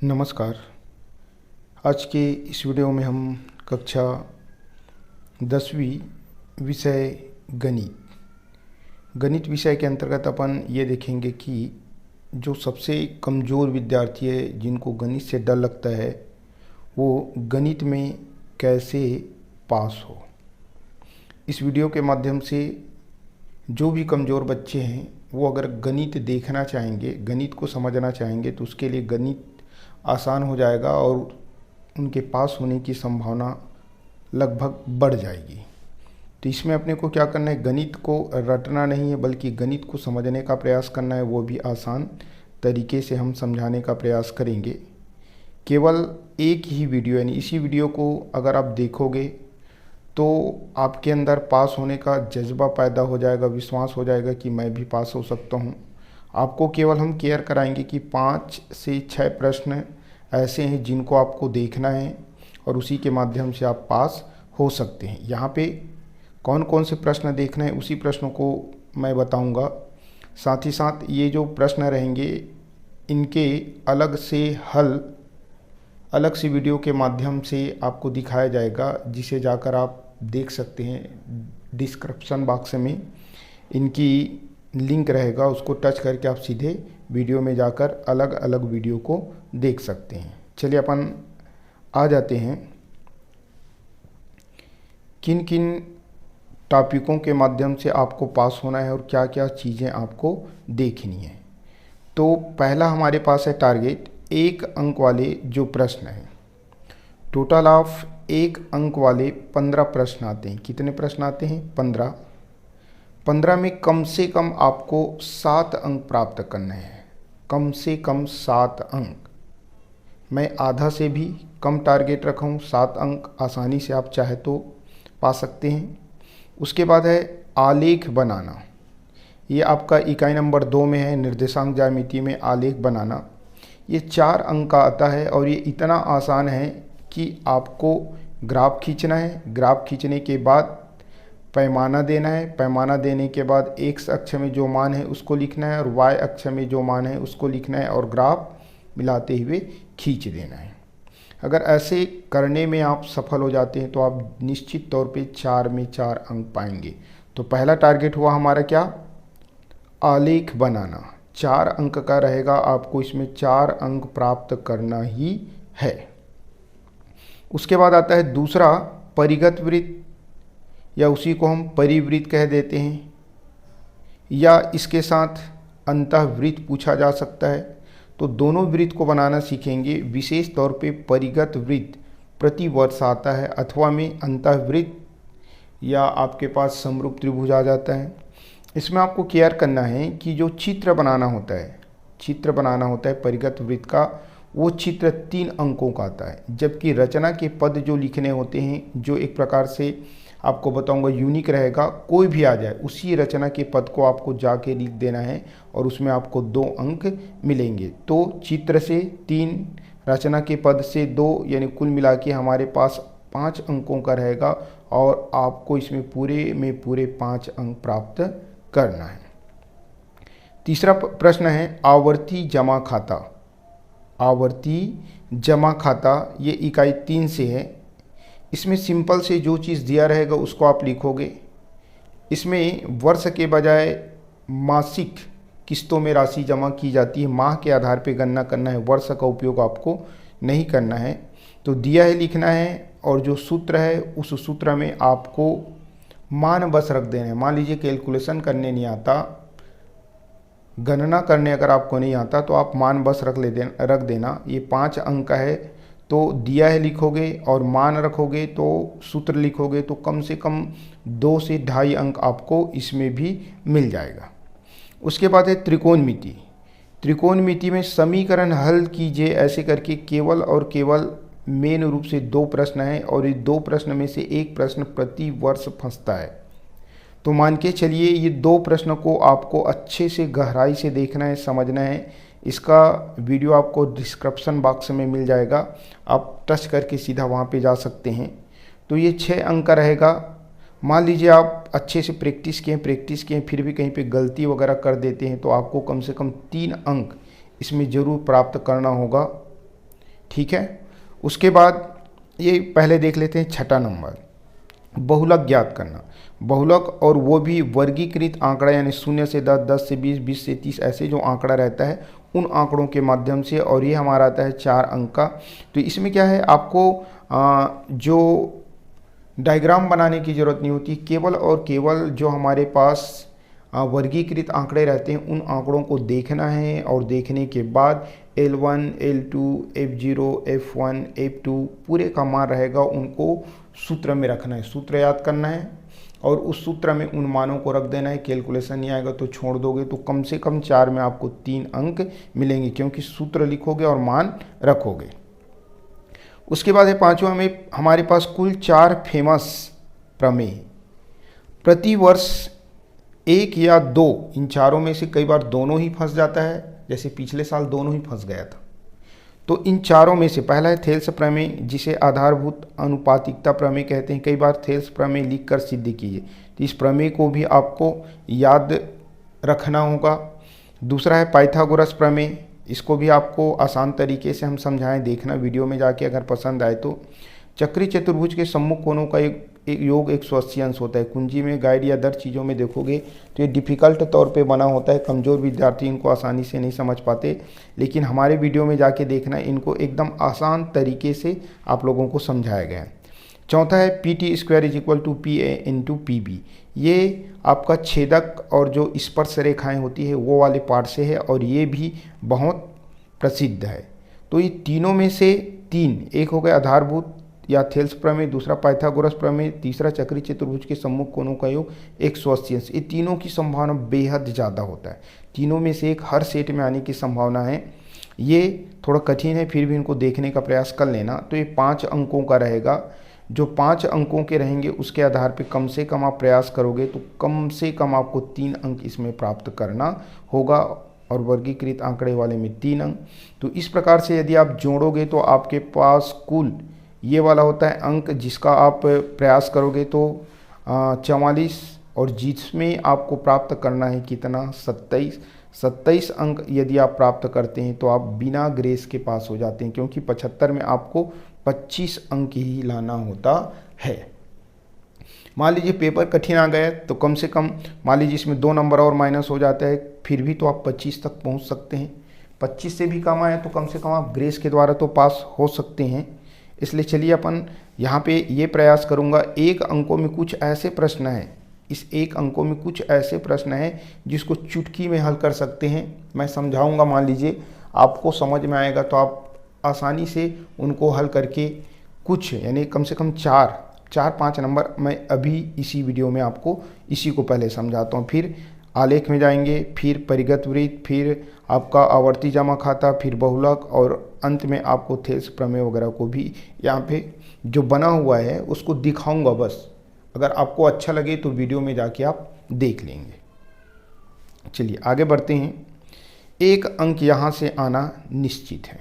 नमस्कार। आज के इस वीडियो में हम कक्षा 10वीं विषय गणित विषय के अंतर्गत अपन ये देखेंगे कि जो सबसे कमज़ोर विद्यार्थी है, जिनको गणित से डर लगता है, वो गणित में कैसे पास हो। इस वीडियो के माध्यम से जो भी कमज़ोर बच्चे हैं वो अगर गणित देखना चाहेंगे, गणित को समझना चाहेंगे, तो उसके लिए गणित आसान हो जाएगा और उनके पास होने की संभावना लगभग बढ़ जाएगी। तो इसमें अपने को क्या करना है, गणित को रटना नहीं है बल्कि गणित को समझने का प्रयास करना है। वो भी आसान तरीके से हम समझाने का प्रयास करेंगे। केवल एक ही वीडियो यानी इसी वीडियो को अगर आप देखोगे तो आपके अंदर पास होने का जज्बा पैदा हो जाएगा, विश्वास हो जाएगा कि मैं भी पास हो सकता हूँ। आपको केवल हम केयर कराएंगे कि 5 से 6 प्रश्न ऐसे हैं जिनको आपको देखना है और उसी के माध्यम से आप पास हो सकते हैं। यहाँ पे कौन कौन से प्रश्न देखना है उसी प्रश्नों को मैं बताऊंगा। साथ ही साथ ये जो प्रश्न रहेंगे इनके अलग से हल अलग से वीडियो के माध्यम से आपको दिखाया जाएगा, जिसे जाकर आप देख सकते हैं। डिस्क्रिप्शन बॉक्स में इनकी लिंक रहेगा, उसको टच करके आप सीधे वीडियो में जाकर अलग अलग वीडियो को देख सकते हैं। चलिए अपन आ जाते हैं किन किन टॉपिकों के माध्यम से आपको पास होना है और क्या क्या चीज़ें आपको देखनी है। तो पहला हमारे पास है टारगेट, 1 अंक वाले जो प्रश्न हैं। टोटल ऑफ 1 अंक वाले 15 प्रश्न आते हैं। कितने प्रश्न आते हैं? 15 में कम से कम आपको 7 अंक प्राप्त करने हैं। कम से कम 7 अंक। मैं आधा से भी कम टारगेट रखा हूँ। 7 अंक आसानी से आप चाहे तो पा सकते हैं। उसके बाद है आलेख बनाना। ये आपका इकाई नंबर 2 में है, निर्देशांक ज्यामिति में आलेख बनाना। ये 4 अंक का आता है और ये इतना आसान है कि आपको ग्राफ खींचना है। ग्राफ खींचने के बाद पैमाना देना है। पैमाना देने के बाद x अक्ष में जो मान है उसको लिखना है और y अक्ष में जो मान है उसको लिखना है और ग्राफ मिलाते हुए खींच देना है। अगर ऐसे करने में आप सफल हो जाते हैं तो आप निश्चित तौर पे 4 में 4 अंक पाएंगे। तो पहला टारगेट हुआ हमारा क्या? आलेख बनाना। 4 अंक का रहेगा, आपको इसमें 4 अंक प्राप्त करना ही है। उसके बाद आता है दूसरा परिगत वृत्त, या उसी को हम परिवृत्त कह देते हैं, या इसके साथ अंतःवृत्त पूछा जा सकता है। तो दोनों वृत्त को बनाना सीखेंगे। विशेष तौर पे परिगत वृत्त प्रति वर्ष आता है, अथवा में अंतःवृत्त या आपके पास समरूप त्रिभुज आ जाता है। इसमें आपको केयर करना है कि जो चित्र बनाना होता है परिगत वृत्त का, वो चित्र 3 अंकों का आता है। जबकि रचना के पद जो लिखने होते हैं, जो एक प्रकार से आपको बताऊंगा यूनिक रहेगा, कोई भी आ जाए उसी रचना के पद को आपको जाके लिख देना है और उसमें आपको 2 अंक मिलेंगे। तो चित्र से 3, रचना के पद से 2, यानी कुल मिला के हमारे पास 5 अंकों का रहेगा और आपको इसमें पूरे 5 अंक प्राप्त करना है। तीसरा प्रश्न है आवर्ती जमा खाता। आवर्ती जमा खाता ये इकाई 3 से है। इसमें सिंपल से जो चीज़ दिया रहेगा उसको आप लिखोगे। इसमें वर्ष के बजाय मासिक किस्तों में राशि जमा की जाती है। माह के आधार पे गणना करना है, वर्ष का उपयोग आपको नहीं करना है। तो दिया है लिखना है और जो सूत्र है उस सूत्र में आपको मान बस रख देना है। मान लीजिए कैलकुलेशन करने नहीं आता, गणना करने अगर आपको नहीं आता तो आप मान बस रख देना। ये 5 अंक का है, तो दिया है लिखोगे और मान रखोगे तो सूत्र लिखोगे, तो कम से कम 2 से 2.5 अंक आपको इसमें भी मिल जाएगा। उसके बाद है त्रिकोणमिति। त्रिकोणमिति में समीकरण हल कीजिए, ऐसे करके केवल और केवल मेन रूप से 2 प्रश्न हैं और ये 2 प्रश्न में से 1 प्रश्न प्रति वर्ष फंसता है। तो मान के चलिए ये 2 प्रश्न को आपको अच्छे से गहराई से देखना है, समझना है। इसका वीडियो आपको डिस्क्रिप्शन बॉक्स में मिल जाएगा, आप टच करके सीधा वहाँ पे जा सकते हैं। तो ये 6 अंक का रहेगा। मान लीजिए आप अच्छे से प्रैक्टिस किए फिर भी कहीं पे गलती वगैरह कर देते हैं तो आपको कम से कम 3 अंक इसमें ज़रूर प्राप्त करना होगा। ठीक है। उसके बाद ये पहले देख लेते हैं छठा नंबर, बहुलक ज्ञात करना। बहुलक और वो भी वर्गीकृत आंकड़ा, यानी 0 से 10, 10 से 20, 20 से 30, ऐसे जो आंकड़ा रहता है उन आंकड़ों के माध्यम से, और ये हमारा आता है 4 अंक का। तो इसमें क्या है, आपको जो डायग्राम बनाने की ज़रूरत नहीं होती, केवल और केवल जो हमारे पास वर्गीकृत आंकड़े रहते हैं उन आंकड़ों को देखना है, और देखने के बाद L1, L2, F0, F1, F2 पूरे का मान रहेगा, उनको सूत्र में रखना है, सूत्र याद करना है और उस सूत्र में उन मानों को रख देना है। कैलकुलेशन नहीं आएगा तो छोड़ दोगे, तो कम से कम 4 में आपको 3 अंक मिलेंगे, क्योंकि सूत्र लिखोगे और मान रखोगे। उसके बाद है पांचवा में हमारे पास कुल 4 फेमस प्रमेय। प्रति वर्ष 1 या 2, इन चारों में से कई बार दोनों ही फंस जाता है, जैसे पिछले साल दोनों ही फंस गया था। तो इन चारों में से पहला है थेल्स प्रमेय, जिसे आधारभूत अनुपातिकता प्रमेय कहते हैं। कई बार थेल्स प्रमेय लिखकर सिद्ध कीजिए, तो इस प्रमेय को भी आपको याद रखना होगा। दूसरा है पाइथागोरस प्रमेय, इसको भी आपको आसान तरीके से हम समझाएं, देखना वीडियो में जाके, अगर पसंद आए तो। चक्री चतुर्भुज के सम्मुख कोणों का एक योग 180 अंश होता है। कुंजी में, गाइड या अदर चीज़ों में देखोगे तो ये डिफ़िकल्ट तौर पे बना होता है, कमज़ोर विद्यार्थी इनको आसानी से नहीं समझ पाते, लेकिन हमारे वीडियो में जाके देखना, इनको एकदम आसान तरीके से आप लोगों को समझाया गया है। चौथा है PT² = PA × PB। ये आपका छेदक और जो स्पर्श रेखाएं होती है वो वाले पार्ट से है, और ये भी बहुत प्रसिद्ध है। तो ये तीनों में से 3, एक हो गया आधारभूत या थेल्स प्रमेय, दूसरा पाइथागोरस प्रमेय, तीसरा चक्री चतुर्भुज के सम्मुख कोणों का योग 180 अंश। ये तीनों की संभावना बेहद ज़्यादा होता है, तीनों में से एक हर सेट में आने की संभावना है। ये थोड़ा कठिन है, फिर भी इनको देखने का प्रयास कर लेना। तो ये 5 अंकों का रहेगा, जो 5 अंकों के रहेंगे उसके आधार पर कम से कम आप प्रयास करोगे तो कम से कम आपको 3 अंक इसमें प्राप्त करना होगा, और वर्गीकृत आंकड़े वाले में 3 अंक। तो इस प्रकार से यदि आप जोड़ोगे तो आपके पास कुल ये वाला होता है अंक, जिसका आप प्रयास करोगे तो 44, और जिसमें आपको प्राप्त करना है कितना, 27 अंक यदि आप प्राप्त करते हैं तो आप बिना ग्रेस के पास हो जाते हैं, क्योंकि 75 में आपको 25 अंक ही लाना होता है। मान लीजिए पेपर कठिन आ गया तो कम से कम मान लीजिए इसमें 2 नंबर और माइनस हो जाता है, फिर भी तो आप 25 तक पहुंच सकते हैं। 25 से भी कम आए तो कम से कम आप ग्रेस के द्वारा तो पास हो सकते हैं। इसलिए चलिए अपन यहाँ पे ये प्रयास करूँगा, 1 अंकों में कुछ ऐसे प्रश्न हैं, इस 1 अंकों में कुछ ऐसे प्रश्न हैं जिसको चुटकी में हल कर सकते हैं। मैं समझाऊंगा, मान लीजिए आपको समझ में आएगा तो आप आसानी से उनको हल करके कुछ, यानी कम से कम 4-5 नंबर मैं अभी इसी वीडियो में आपको इसी को पहले समझाता हूँ। फिर आलेख में जाएंगे, फिर परिगत वृत्त, फिर आपका आवर्ती जमा खाता, फिर बहुलक, और अंत में आपको थेल्स प्रमेय वगैरह को भी यहाँ पे जो बना हुआ है उसको दिखाऊंगा। बस अगर आपको अच्छा लगे तो वीडियो में जाके आप देख लेंगे। चलिए आगे बढ़ते हैं। 1 अंक यहाँ से आना निश्चित है।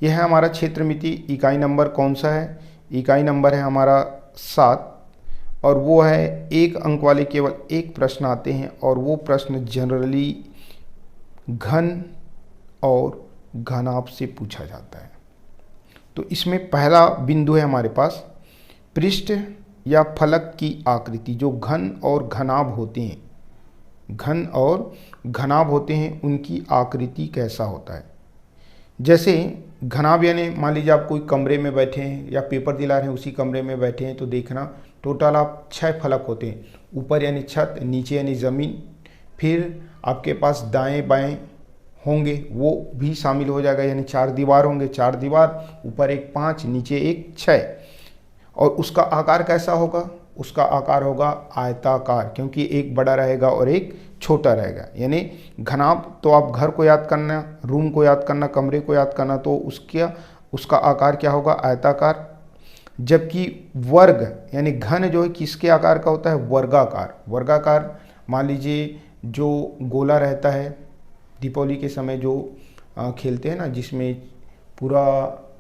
यह है हमारा क्षेत्रमिति। इकाई नंबर कौन सा है? इकाई नंबर है हमारा 7, और वो है 1 अंक वाले केवल 1 प्रश्न आते हैं, और वो प्रश्न जनरली घन और घनाभ से पूछा जाता है। तो इसमें पहला बिंदु है हमारे पास, पृष्ठ या फलक की आकृति। जो घन और घनाभ होते हैं, घन और घनाभ होते हैं, उनकी आकृति कैसा होता है। जैसे घनाभ यानी मान लीजिए आप कोई कमरे में बैठे हैं या पेपर दिला रहे हैं, उसी कमरे में बैठे हैं, तो देखना टोटल आप 6 फलक होते हैं। ऊपर यानी छत, नीचे यानी ज़मीन, फिर आपके पास दाएं बाएं होंगे वो भी शामिल हो जाएगा, यानी 4 दीवार होंगे, 4 दीवार, ऊपर एक 5, नीचे एक 6। और उसका आकार कैसा होगा? उसका आकार होगा आयताकार, क्योंकि एक बड़ा रहेगा और एक छोटा रहेगा। यानी घनाभ तो आप घर को याद करना, रूम को याद करना, कमरे को याद करना, तो उसका आकार क्या होगा? आयताकार। जबकि वर्ग यानी घन जो है किसके आकार का होता है? वर्गाकार। वर्गाकार मान लीजिए जो गोला रहता है, दीपावली के समय जो खेलते हैं ना, जिसमें पूरा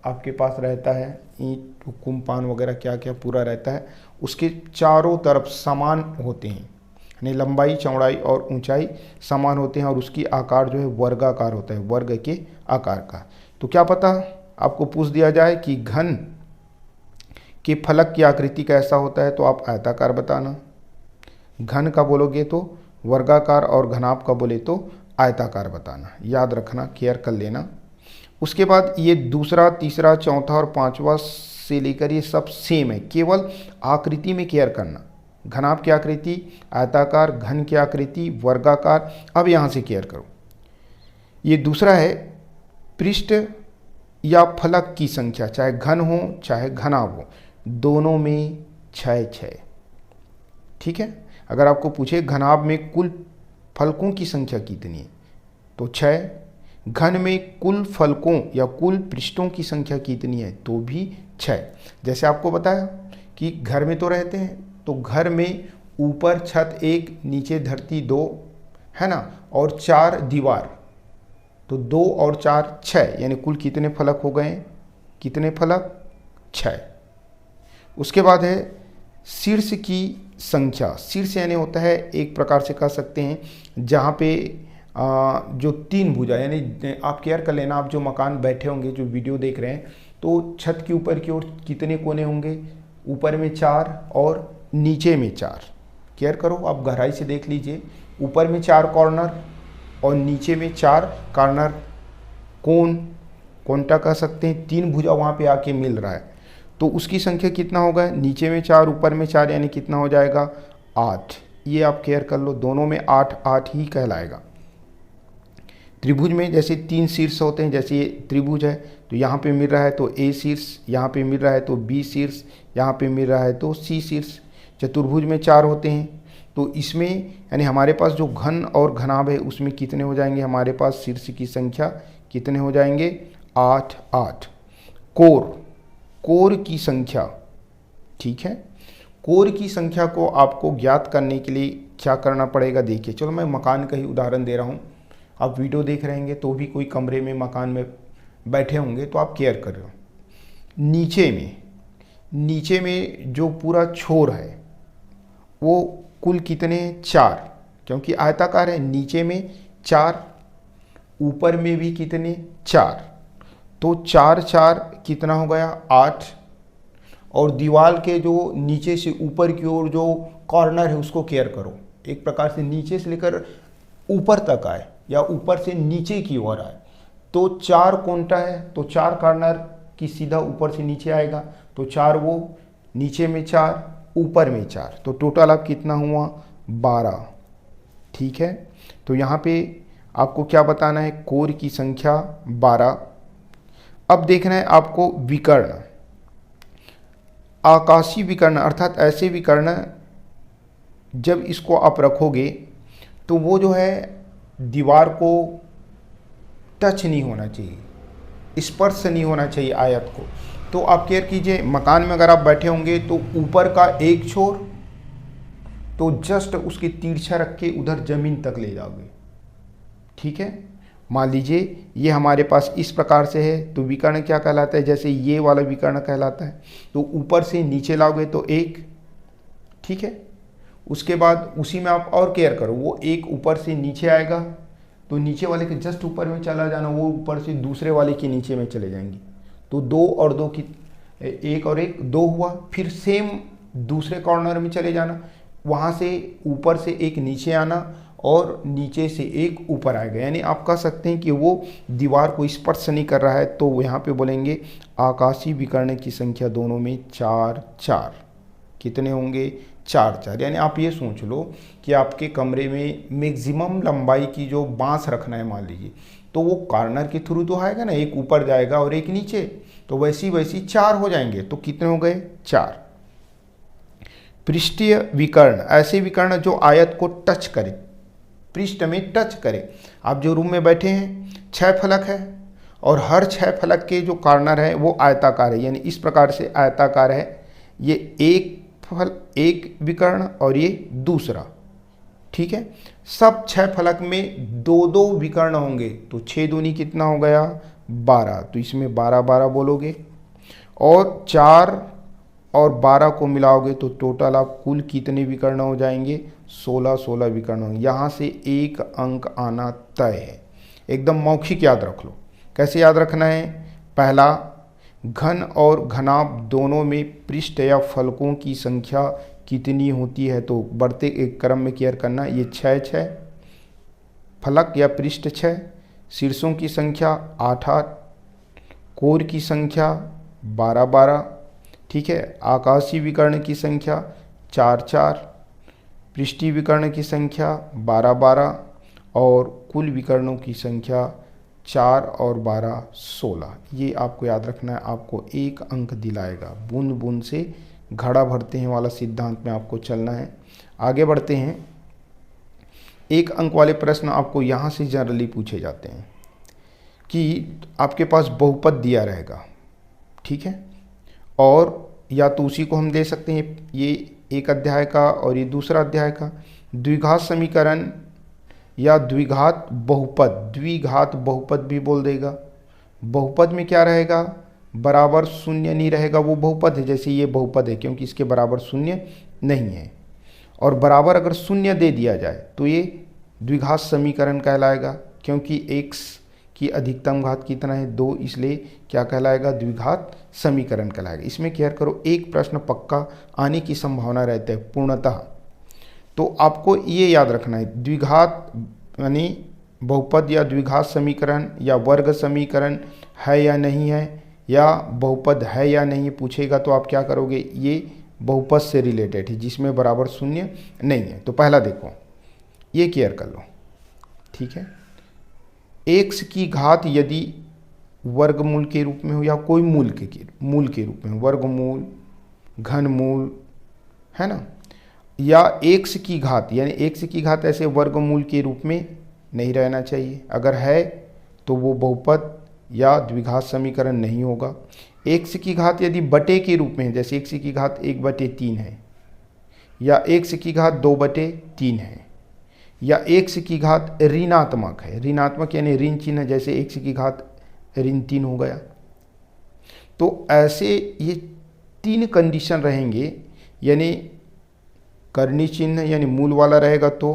आपके पास रहता है ईंट, कुम्पान वगैरह क्या क्या पूरा रहता है, उसके चारों तरफ समान होते हैं, यानी लंबाई, चौड़ाई और ऊंचाई समान होते हैं, और उसकी आकार जो है वर्गाकार होता है, वर्ग के आकार का। तो क्या पता आपको पूछ दिया जाए कि घन के फलक की आकृति कैसा होता है, तो आप आयताकार बताना। घन का बोलोगे तो वर्गाकार और घनाभ का बोले तो आयताकार बताना। याद रखना, केयर कर लेना। उसके बाद ये दूसरा, तीसरा, चौथा और पांचवा से लेकर ये सब सेम है, केवल आकृति में केयर करना। घनाभ की आकृति आयताकार, घन की आकृति वर्गाकार। अब यहाँ से केयर करो। ये दूसरा है पृष्ठ या फलक की संख्या, चाहे घन हो चाहे घनाभ हो, दोनों में 6-6। ठीक है। अगर आपको पूछे घनाभ में कुल फलकों की संख्या कितनी है, तो 6। घन में कुल फलकों या कुल पृष्ठों की संख्या कितनी है, तो भी 6। जैसे आपको बताया कि घर में तो रहते हैं, तो घर में ऊपर छत 1, नीचे धरती 2, है ना, और 4 दीवार, तो 2 और 4 6, यानी कुल कितने फलक हो गए? कितने फलक? 6। उसके बाद है शीर्ष की संख्या। शीर्ष यानी होता है, एक प्रकार से कह सकते हैं जहाँ पे जो 3 भुजा, यानी आप केयर कर लेना, आप जो मकान बैठे होंगे, जो वीडियो देख रहे हैं, तो छत के ऊपर की ओर कितने कोने होंगे? ऊपर में 4 और नीचे में 4। केयर करो, आप गहराई से देख लीजिए। ऊपर में 4 कॉर्नर और नीचे में 4 कॉर्नर, कोनटा कह सकते हैं, 3 भुजा वहाँ पे आके मिल रहा है, तो उसकी संख्या कितना होगा? नीचे में 4 ऊपर में 4, यानी कितना हो जाएगा? 8। ये आप केयर कर लो, दोनों में 8 ही कहलाएगा। त्रिभुज में जैसे 3 शीर्ष होते हैं, जैसे ये त्रिभुज है, तो यहाँ पे मिल रहा है तो ए शीर्ष, यहाँ पे मिल रहा है तो बी शीर्ष, यहाँ पे मिल रहा है तो सी शीर्ष। चतुर्भुज में 4 होते हैं, तो इसमें यानी हमारे पास जो घन और घनाभ है उसमें कितने हो जाएंगे? हमारे पास शीर्ष की संख्या कितने हो जाएंगे? 8। कोर की संख्या, ठीक है। कोर की संख्या को आपको ज्ञात करने के लिए क्या करना पड़ेगा? देखिए, चलो मैं मकान का ही उदाहरण दे रहा हूँ। आप वीडियो देख रहे होंगे तो भी कोई कमरे में, मकान में बैठे होंगे, तो आप केयर कर रहे हो। नीचे में जो पूरा छोर है वो कुल कितने? 4, क्योंकि आयताकार है। नीचे में 4, ऊपर में भी कितने? 4, तो 4 कितना हो गया? 8। और दीवार के जो नीचे से ऊपर की ओर जो कॉर्नर है उसको केयर करो, एक प्रकार से नीचे से लेकर ऊपर तक आए या ऊपर से नीचे की ओर आए, तो 4 कोनटा है, तो 4 कॉर्नर की सीधा ऊपर से नीचे आएगा, तो 4 वो, नीचे में 4, ऊपर में 4, तो टोटल अब कितना हुआ? 12। ठीक है। तो यहाँ पे आपको क्या बताना है? कोर की संख्या 12। अब देखना है आपको विकर्ण, आकाशीय विकर्ण, अर्थात ऐसे विकर्ण जब इसको आप रखोगे तो वो जो है दीवार को टच नहीं होना चाहिए, स्पर्श नहीं होना चाहिए आयत को। तो आप केयर कीजिए, मकान में अगर आप बैठे होंगे तो ऊपर का एक छोर तो जस्ट उसकी तिरछा रख के उधर जमीन तक ले जाओगे। ठीक है। मान लीजिए ये हमारे पास इस प्रकार से है, तो विकर्ण क्या कहलाता है? जैसे ये वाला विकर्ण कहलाता है, तो ऊपर से नीचे लाओगे तो 1। ठीक है। उसके बाद उसी में आप और केयर करो, वो एक ऊपर से नीचे आएगा तो नीचे वाले के जस्ट ऊपर में चला जाना, वो ऊपर से दूसरे वाले के नीचे में चले जाएंगे, तो 2 और 2 की 1 और 1 2 हुआ। फिर सेम दूसरे कॉर्नर में चले जाना, वहाँ से ऊपर से एक नीचे आना और नीचे से एक ऊपर आएगा, यानी आप कह सकते हैं कि वो दीवार को स्पर्श नहीं कर रहा है। तो यहाँ पे बोलेंगे आकाशीय विकर्ण की संख्या दोनों में 4। कितने होंगे? 4। यानी आप ये सोच लो कि आपके कमरे में मैक्सिमम लंबाई की जो बांस रखना है, मान लीजिए, तो वो कॉर्नर के थ्रू तो आएगा ना, एक ऊपर जाएगा और एक नीचे, तो वैसी 4 हो जाएंगे। तो कितने हो गए? 4। पृष्ठीय विकर्ण, ऐसे विकर्ण जो आयत को टच करे, पृष्ठ में टच करे। आप जो रूम में बैठे हैं 6 फलक है और हर 6 फलक के जो कॉर्नर है वो आयताकार है, यानी इस प्रकार से आयताकार है। ये एक विकर्ण और ये दूसरा। ठीक है। सब 6 फलक में 2 विकर्ण होंगे, तो 6 दूनी कितना हो गया? 12। तो इसमें 12 बोलोगे, और 4 और 12 को मिलाओगे तो टोटल आप कुल कितने विकर्ण हो जाएंगे? 16 विकर्ण होंगे। यहाँ से 1 अंक आना तय है, एकदम मौखिक याद रख लो। कैसे याद रखना है? पहला, घन और घनाभ दोनों में पृष्ठ या फलकों की संख्या कितनी होती है? तो बढ़ते एक क्रम में केयर करना। ये 6 फलक या पृष्ठ 6, शीर्षों की संख्या 8, कोर की संख्या 12, ठीक है। आकाशीय विकर्ण की संख्या 4, पृष्ठीय विकर्ण की संख्या 12 और कुल विकर्णों की संख्या 4 और 12 16। ये आपको याद रखना है, आपको 1 अंक दिलाएगा। बूंद बूंद से घड़ा भरते हैं वाला सिद्धांत में आपको चलना है। आगे बढ़ते हैं। 1 अंक वाले प्रश्न आपको यहाँ से जनरली पूछे जाते हैं कि आपके पास बहुपद दिया रहेगा, ठीक है, और या तो उसी को हम दे सकते हैं, ये एक अध्याय का और ये दूसरा अध्याय का, द्विघात समीकरण या द्विघात बहुपद। द्विघात बहुपद भी बोल देगा। बहुपद में क्या रहेगा? बराबर शून्य नहीं रहेगा, वो बहुपद है। जैसे ये बहुपद है क्योंकि इसके बराबर शून्य नहीं है, और बराबर अगर शून्य दे दिया जाए तो ये द्विघात समीकरण कहलाएगा, क्योंकि x की अधिकतम घात कितना है? 2, इसलिए क्या कहलाएगा? द्विघात समीकरण कहलाएगा। इसमें केयर करो, एक प्रश्न पक्का आने की संभावना रहता है पूर्णतः, तो आपको ये याद रखना है, द्विघात यानी बहुपद या द्विघात समीकरण या वर्ग समीकरण है या नहीं है, या बहुपद है या नहीं पूछेगा तो आप क्या करोगे? ये बहुपद से रिलेटेड है जिसमें बराबर शून्य नहीं है। तो पहला देखो, ये केयर कर लो, ठीक है। x की घात यदि वर्गमूल के रूप में हो या कोई मूल के रूप में हो, वर्गमूल, घनमूल, है ना, या x की घात, यानी x की घात ऐसे वर्गमूल के रूप में नहीं रहना चाहिए। अगर है तो वो बहुपद या द्विघात समीकरण नहीं होगा। x की घात यदि बटे के रूप में है, जैसे x की घात 1/3 है, या x की घात 2/3 है, या x की घात ऋणात्मक है, ऋणात्मक यानी ऋण चिन्ह, जैसे x की घात ऋण 3 हो गया, तो ऐसे ये 3 कंडीशन रहेंगे। यानी करनी चिन्ह यानी मूल वाला रहेगा तो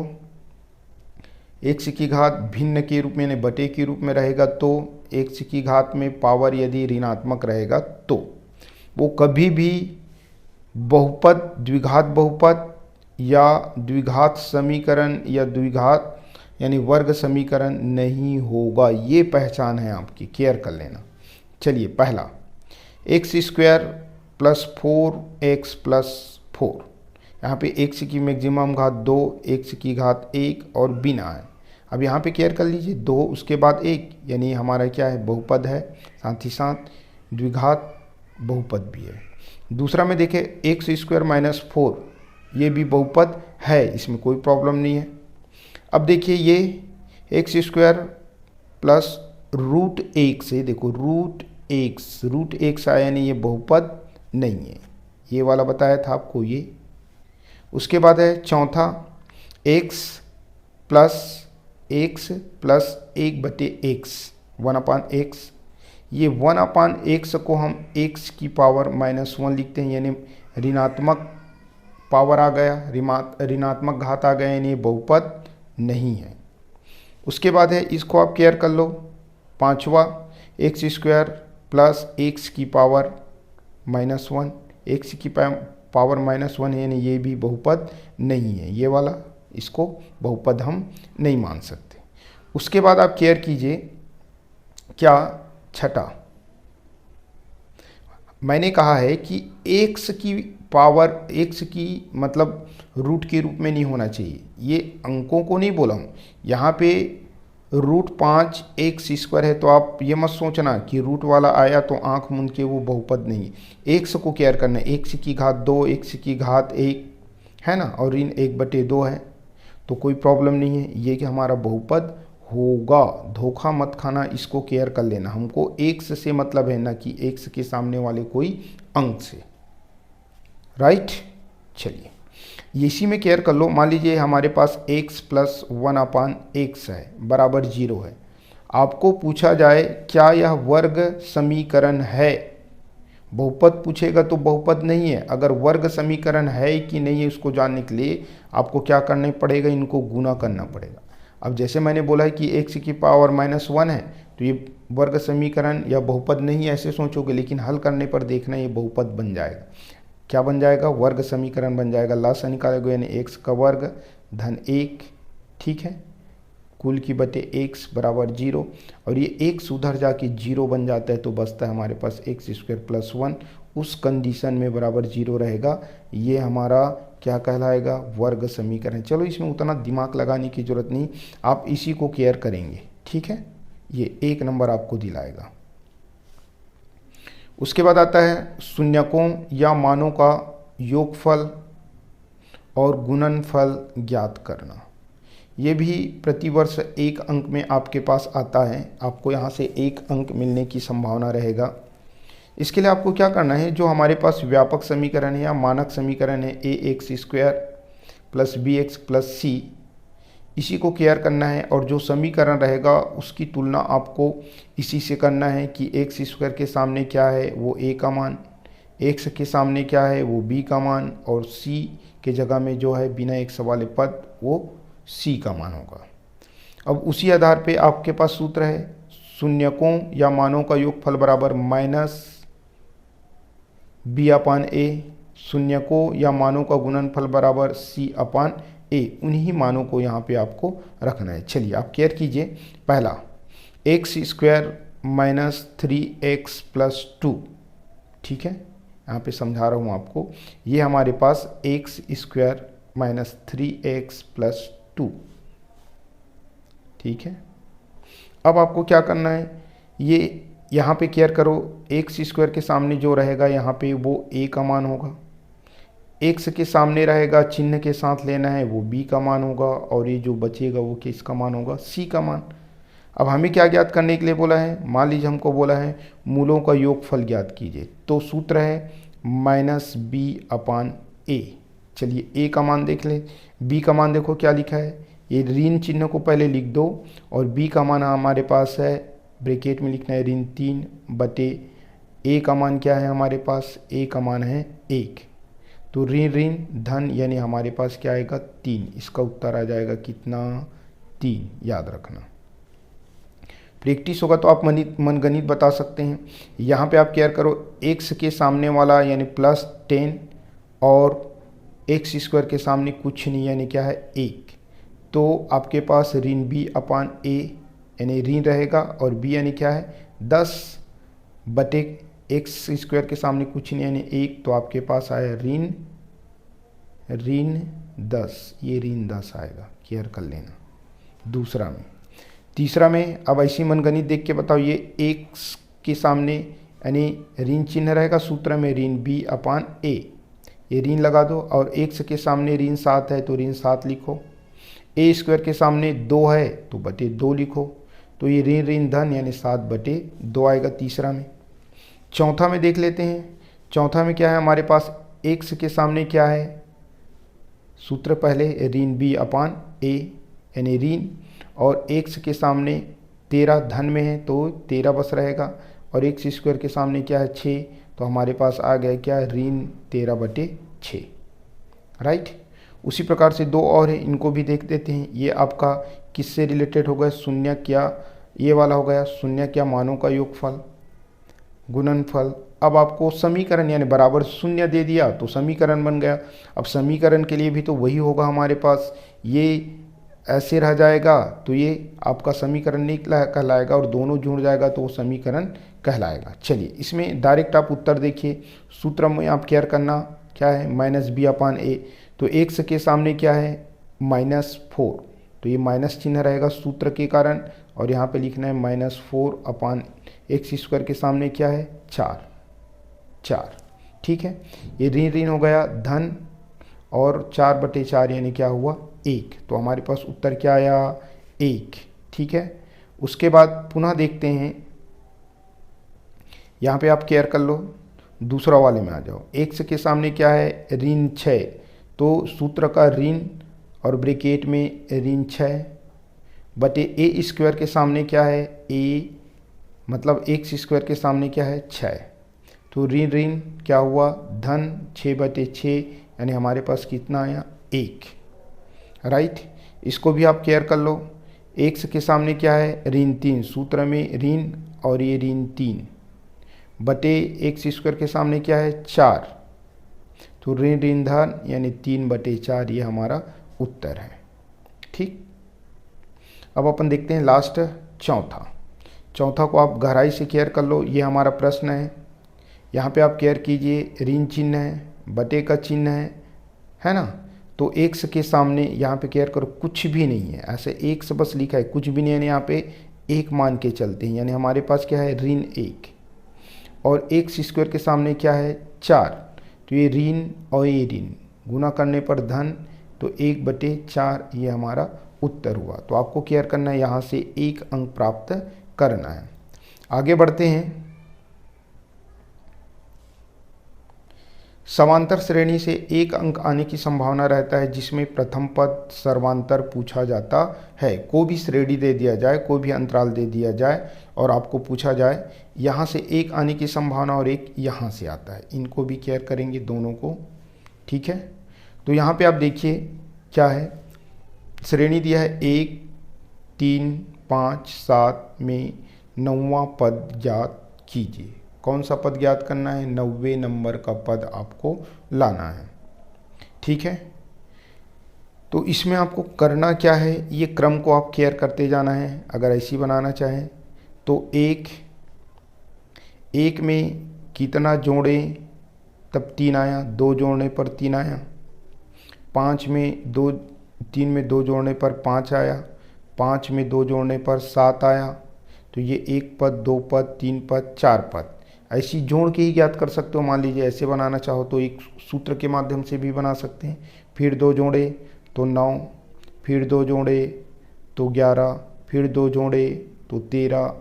x की घात भिन्न के रूप में यानी बटे के रूप में रहेगा, तो x की घात में पावर यदि ऋणात्मक रहेगा तो वो कभी भी बहुपद, द्विघात बहुपद या द्विघात समीकरण या द्विघात यानी वर्ग समीकरण नहीं होगा। ये पहचान है आपकी, केयर कर लेना। चलिए, पहला, x² + 4x + 4, यहाँ पे x की मैक्सिमम घात 2, x की घात 1 और बिना है। अब यहाँ पे केयर कर लीजिए, 2 उसके बाद 1, यानी हमारा क्या है? बहुपद है, साथ ही साथ द्विघात बहुपद भी है। दूसरा में देखें, x² - 4, ये भी बहुपद है, इसमें कोई प्रॉब्लम नहीं है। अब देखिए, ये x² + √x है, देखो √x आया, यानी ये बहुपद नहीं है, ये वाला बताया था आपको ये। उसके बाद है चौथा, x + x + 1/x, 1/x। ये 1/x को हम x की पावर -1 लिखते हैं, यानी ऋणात्मक पावर आ गया, ऋणात्मक घात आ गया, यानी बहुपद नहीं है। उसके बाद है, इसको आप केयर कर लो, पांचवा, x² + x की पावर -1, x की पावर -1 है, यानी ये भी बहुपद नहीं है, ये वाला, इसको बहुपद हम नहीं मान सकते। उसके बाद आप केयर कीजिए, क्या? छठा, मैंने कहा है कि x की पावर, x की मतलब रूट के रूप में नहीं होना चाहिए। ये अंकों को नहीं बोला हूँ, यहाँ पे √5 x² है, तो आप ये मत सोचना कि रूट वाला आया तो आंख मूंद के वो बहुपद नहीं है। x को केयर करना है, x की घात 2, x की घात 1 है ना, और ऋण 1/2 है, तो कोई प्रॉब्लम नहीं है, ये कि हमारा बहुपद होगा। धोखा मत खाना, इसको केयर कर लेना। हमको x से मतलब है ना कि x के सामने वाले कोई अंक से, राइट। चलिए, इसी में केयर कर लो। मान लीजिए हमारे पास x + 1/x है, बराबर 0 है। आपको पूछा जाए क्या यह वर्ग समीकरण है? बहुपद पूछेगा तो बहुपद नहीं है। अगर वर्ग समीकरण है कि नहीं है उसको जानने के लिए आपको क्या करना पड़ेगा? इनको गुना करना पड़ेगा। अब जैसे मैंने बोला है कि x की पावर -1 है, तो ये वर्ग समीकरण या बहुपद नहीं ऐसे सोचोगे, लेकिन हल करने पर देखना ये बहुपद बन जाएगा। क्या बन जाएगा? वर्ग समीकरण बन जाएगा। लासा निकालोगे यानी एक्स का वर्ग धन 1, ठीक है, कुल की बटे एक्स बराबर 0, और ये एक्स उधर जाके 0 बन जाता है तो बचता है हमारे पास एक्स स्क्वायर प्लस 1। उस कंडीशन में बराबर 0 रहेगा। ये हमारा क्या कहलाएगा? वर्ग समीकरण। चलो इसमें उतना दिमाग लगाने की जरूरत नहीं, आप इसी को केयर करेंगे, ठीक है। ये 1 नंबर आपको दिलाएगा। उसके बाद आता है शून्यकों या मानों का योगफल और गुणनफल ज्ञात करना। ये भी प्रतिवर्ष 1 अंक में आपके पास आता है, आपको यहाँ से 1 अंक मिलने की संभावना रहेगा। इसके लिए आपको क्या करना है, जो हमारे पास व्यापक समीकरण है या मानक समीकरण है a x square plus b x plus c, इसी को केयर करना है। और जो समीकरण रहेगा उसकी तुलना आपको इसी से करना है कि एक्स स्क्वायर के सामने क्या है वो ए का मान, एक्स के सामने क्या है वो बी का मान, और सी के जगह में जो है बिना एक्स वाले पद वो सी का मान होगा। अब उसी आधार पे आपके पास सूत्र है शून्यकों या मानों का योगफल बराबर माइनस बी अपान ए, शून्यकों या मानों का गुणनफल बराबर सी अपान ए। उन्हीं मानों को यहाँ पे आपको रखना है। चलिए आप केयर कीजिए। पहला x square minus 3x plus 2, ठीक है, यहाँ पे समझा रहा हूँ आपको। ये हमारे पास x square minus 3x plus 2, ठीक है। अब आपको क्या करना है, ये यहाँ पे केयर करो, एक्स स्क्वायर के सामने जो रहेगा यहाँ पे वो a का मान होगा, एक्स के सामने रहेगा चिन्ह के साथ लेना है वो b का मान होगा, और ये जो बचेगा वो किसका मान होगा? c का मान। अब हमें क्या ज्ञात करने के लिए बोला है? मान लीजिए हमको बोला है मूलों का योगफल ज्ञात कीजिए, तो सूत्र है माइनस बी अपान ए। चलिए a का मान देख ले, b का मान देखो क्या लिखा है, ये ऋण चिन्ह को पहले लिख दो, और b का मान हमारे पास है ब्रैकेट में लिखना है ऋण 3 बटे a का मान क्या है हमारे पास? a का मान है 1, तो ऋण ऋण धन यानी हमारे पास क्या आएगा? 3। इसका उत्तर आ जाएगा कितना? 3, याद रखना। प्रैक्टिस होगा तो आप मनगणित बता सकते हैं। यहाँ पे आप केयर करो, x के सामने वाला यानी प्लस 10 और एक्स स्क्वायर के सामने कुछ नहीं यानी क्या है? 1, तो आपके पास ऋण b अपान a यानी ऋण रहेगा, और b यानी क्या है? 10 बटे एक्स स्क्वायर के सामने कुछ नहीं यानी 1, तो आपके पास आया ऋण 10, ये ऋण 10 आएगा, केयर कर लेना। दूसरा में, तीसरा में अब ऐसी मनगणित देख के बताओ, ये एक्स के सामने यानी ऋण चिन्ह रहेगा, सूत्र में ऋण b अपान a, ये ऋण लगा दो, और एक्स के सामने ऋण 7 है तो ऋण 7 लिखो, a स्क्वायर के सामने 2 है तो बटे 2 लिखो, तो ये ऋण ऋण धन यानी 7 बटे 2 आएगा तीसरा में। चौथा में देख लेते हैं, चौथा में क्या है हमारे पास? एक्स के सामने क्या है? सूत्र पहले ऋण b अपान a यानी ऋण, और एक्स के सामने 13 धन में है तो 13 बस रहेगा, और एक्स स्क्वायर के सामने क्या है? 6, तो हमारे पास आ गया क्या? ऋण 13 बटे 6, राइट। उसी प्रकार से 2 और है, इनको भी देख देते हैं। ये आपका किससे रिलेटेड हो गया? शून्य क्या, ये वाला हो गया शून्य क्या मानों का योगफल गुणनफल। अब आपको समीकरण यानी बराबर शून्य दे दिया तो समीकरण बन गया। अब समीकरण के लिए भी तो वही होगा हमारे पास, ये ऐसे रह जाएगा तो ये आपका समीकरण नहीं कहलाएगा, और दोनों जुड़ जाएगा तो वो समीकरण कहलाएगा। चलिए इसमें डायरेक्ट आप उत्तर देखिए, सूत्र में आप केयर करना क्या है? माइनस बी अपान ए, तो एक्स के सामने क्या है? -4, तो ये माइनस चिन्ह रहेगा सूत्र के कारण, और यहाँ पे लिखना है -4 अपान एक्स स्क्वायर के सामने क्या है? 4, ठीक है। ये ऋण ऋण हो गया धन, और 4 बटे 4 यानी क्या हुआ? 1, तो हमारे पास उत्तर क्या आया? 1, ठीक है। उसके बाद पुनः देखते हैं, यहाँ पे आप केयर कर लो, दूसरा वाले में आ जाओ। एक्स के सामने क्या है? ऋण 6, तो सूत्र का ऋण और ब्रैकेट में ऋण 6 बटे ए स्क्वायर के सामने क्या है? ए मतलब एक्स स्क्वायर के सामने क्या है? 6, तो ऋण ऋण क्या हुआ? धन 6 बटे 6 यानी हमारे पास कितना आया? 1, राइट। इसको भी आप केयर कर लो, x के सामने क्या है, ऋण 3, सूत्र में ऋण और ये ऋण 3 बटे x² के सामने क्या है 4, तो ऋण ऋण धन यानी 3/4 ये हमारा उत्तर है। ठीक, अब अपन देखते हैं लास्ट चौथा को आप गहराई से केयर कर लो। ये हमारा प्रश्न है, यहाँ पे आप केयर कीजिए, ऋण चिन्ह है, बटे का चिन्ह है ना, तो x के सामने यहाँ पे केयर करो कुछ भी नहीं है, ऐसे x बस लिखा है, कुछ भी नहीं है, यहाँ पे 1 मान के चलते हैं, यानी हमारे पास क्या है ऋण 1 और x² के सामने क्या है 4, तो ये ऋण और ये ऋण गुना करने पर धन, तो 1/4 ये हमारा उत्तर हुआ। तो आपको केयर करना है, यहाँ से 1 अंक प्राप्त करना है। आगे बढ़ते हैं। समांतर श्रेणी से 1 अंक आने की संभावना रहता है जिसमें प्रथम पद सर्वांतर पूछा जाता है। कोई भी श्रेणी दे दिया जाए, कोई भी अंतराल दे दिया जाए और आपको पूछा जाए यहाँ से 1 आने की संभावना और 1 यहाँ से आता है, इनको भी केयर करेंगे दोनों को। ठीक है, तो यहाँ पे आप देखिए क्या है, श्रेणी दिया है 1, 3, 5, 7 में 9वां पद ज्ञात कीजिए। कौन सा पद ज्ञात करना है, 90 नंबर का पद आपको लाना है। ठीक है, तो इसमें आपको करना क्या है, ये क्रम को आप केयर करते जाना है। अगर ऐसी बनाना चाहें तो 1 में कितना जोड़ें तब 3 आया, 2 जोड़ने पर 3 आया, 3 में 2 जोड़ने पर 5 आया, 5 में 2 जोड़ने पर 7 आया, तो ये 1 पद, 2 पद, 3 पद, 4 पद ऐसी जोड़ के ही ज्ञात कर सकते हो। मान लीजिए ऐसे बनाना चाहो तो एक सूत्र के माध्यम से भी बना सकते हैं। फिर 2 जोड़े तो 9, फिर 2 जोड़े तो 11, फिर 2 जोड़े तो 13,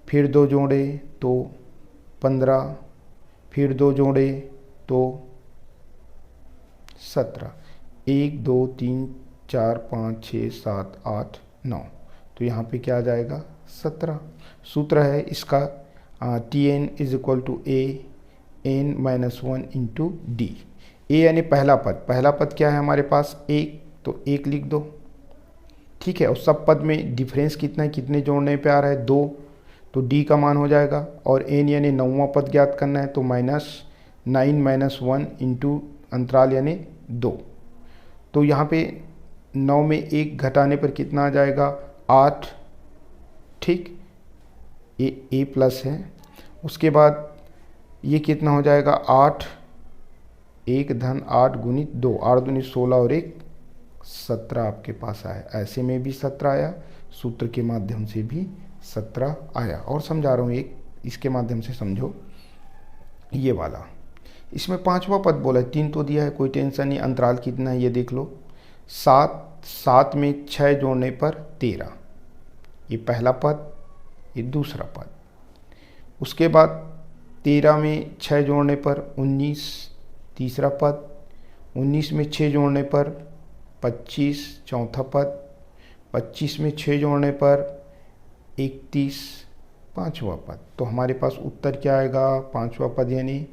फिर 2 जोड़े तो 15, फिर 2 जोड़े तो 17, 1 2 3 4 5 6 7 8 9, तो यहाँ पे क्या आ जाएगा 17। सूत्र है इसका Tn = a(n-1) × d। a यानी पहला पद क्या है हमारे पास 1, तो 1 लिख दो। ठीक है, और सब पद में डिफरेंस कितना है, कितने जोड़ने पे आ रहा है 2, तो d का मान हो जाएगा। और n यानी 9वां पद ज्ञात करना है, तो -9 - 1 × अंतराल यानी 2, तो यहाँ पे 9 में 1 घटाने पर कितना आ जाएगा 8। ठीक, ये a प्लस है। उसके बाद ये कितना हो जाएगा 8, 1 धन 8 गुणित 2, 8 दूनी 16 और 1 17 आपके पास आया। ऐसे में भी 17 आया, सूत्र के माध्यम से भी 17 आया। और समझा रहा हूँ एक, इसके माध्यम से समझो ये वाला। इसमें 5वां पद बोला है, 3 तो दिया है, कोई टेंशन नहीं। अंतराल कितना है ये देख लो, 7 में 6 जोड़ने पर 13, ये पहला पद, ये दूसरा पद। उसके बाद 13 में 6 जोड़ने पर 19, तीसरा पद। 19 में 6 जोड़ने पर 25, चौथा पद। 25 में 6 जोड़ने पर 31, 5वां पद। तो हमारे पास उत्तर क्या आएगा, 5वां पद यानी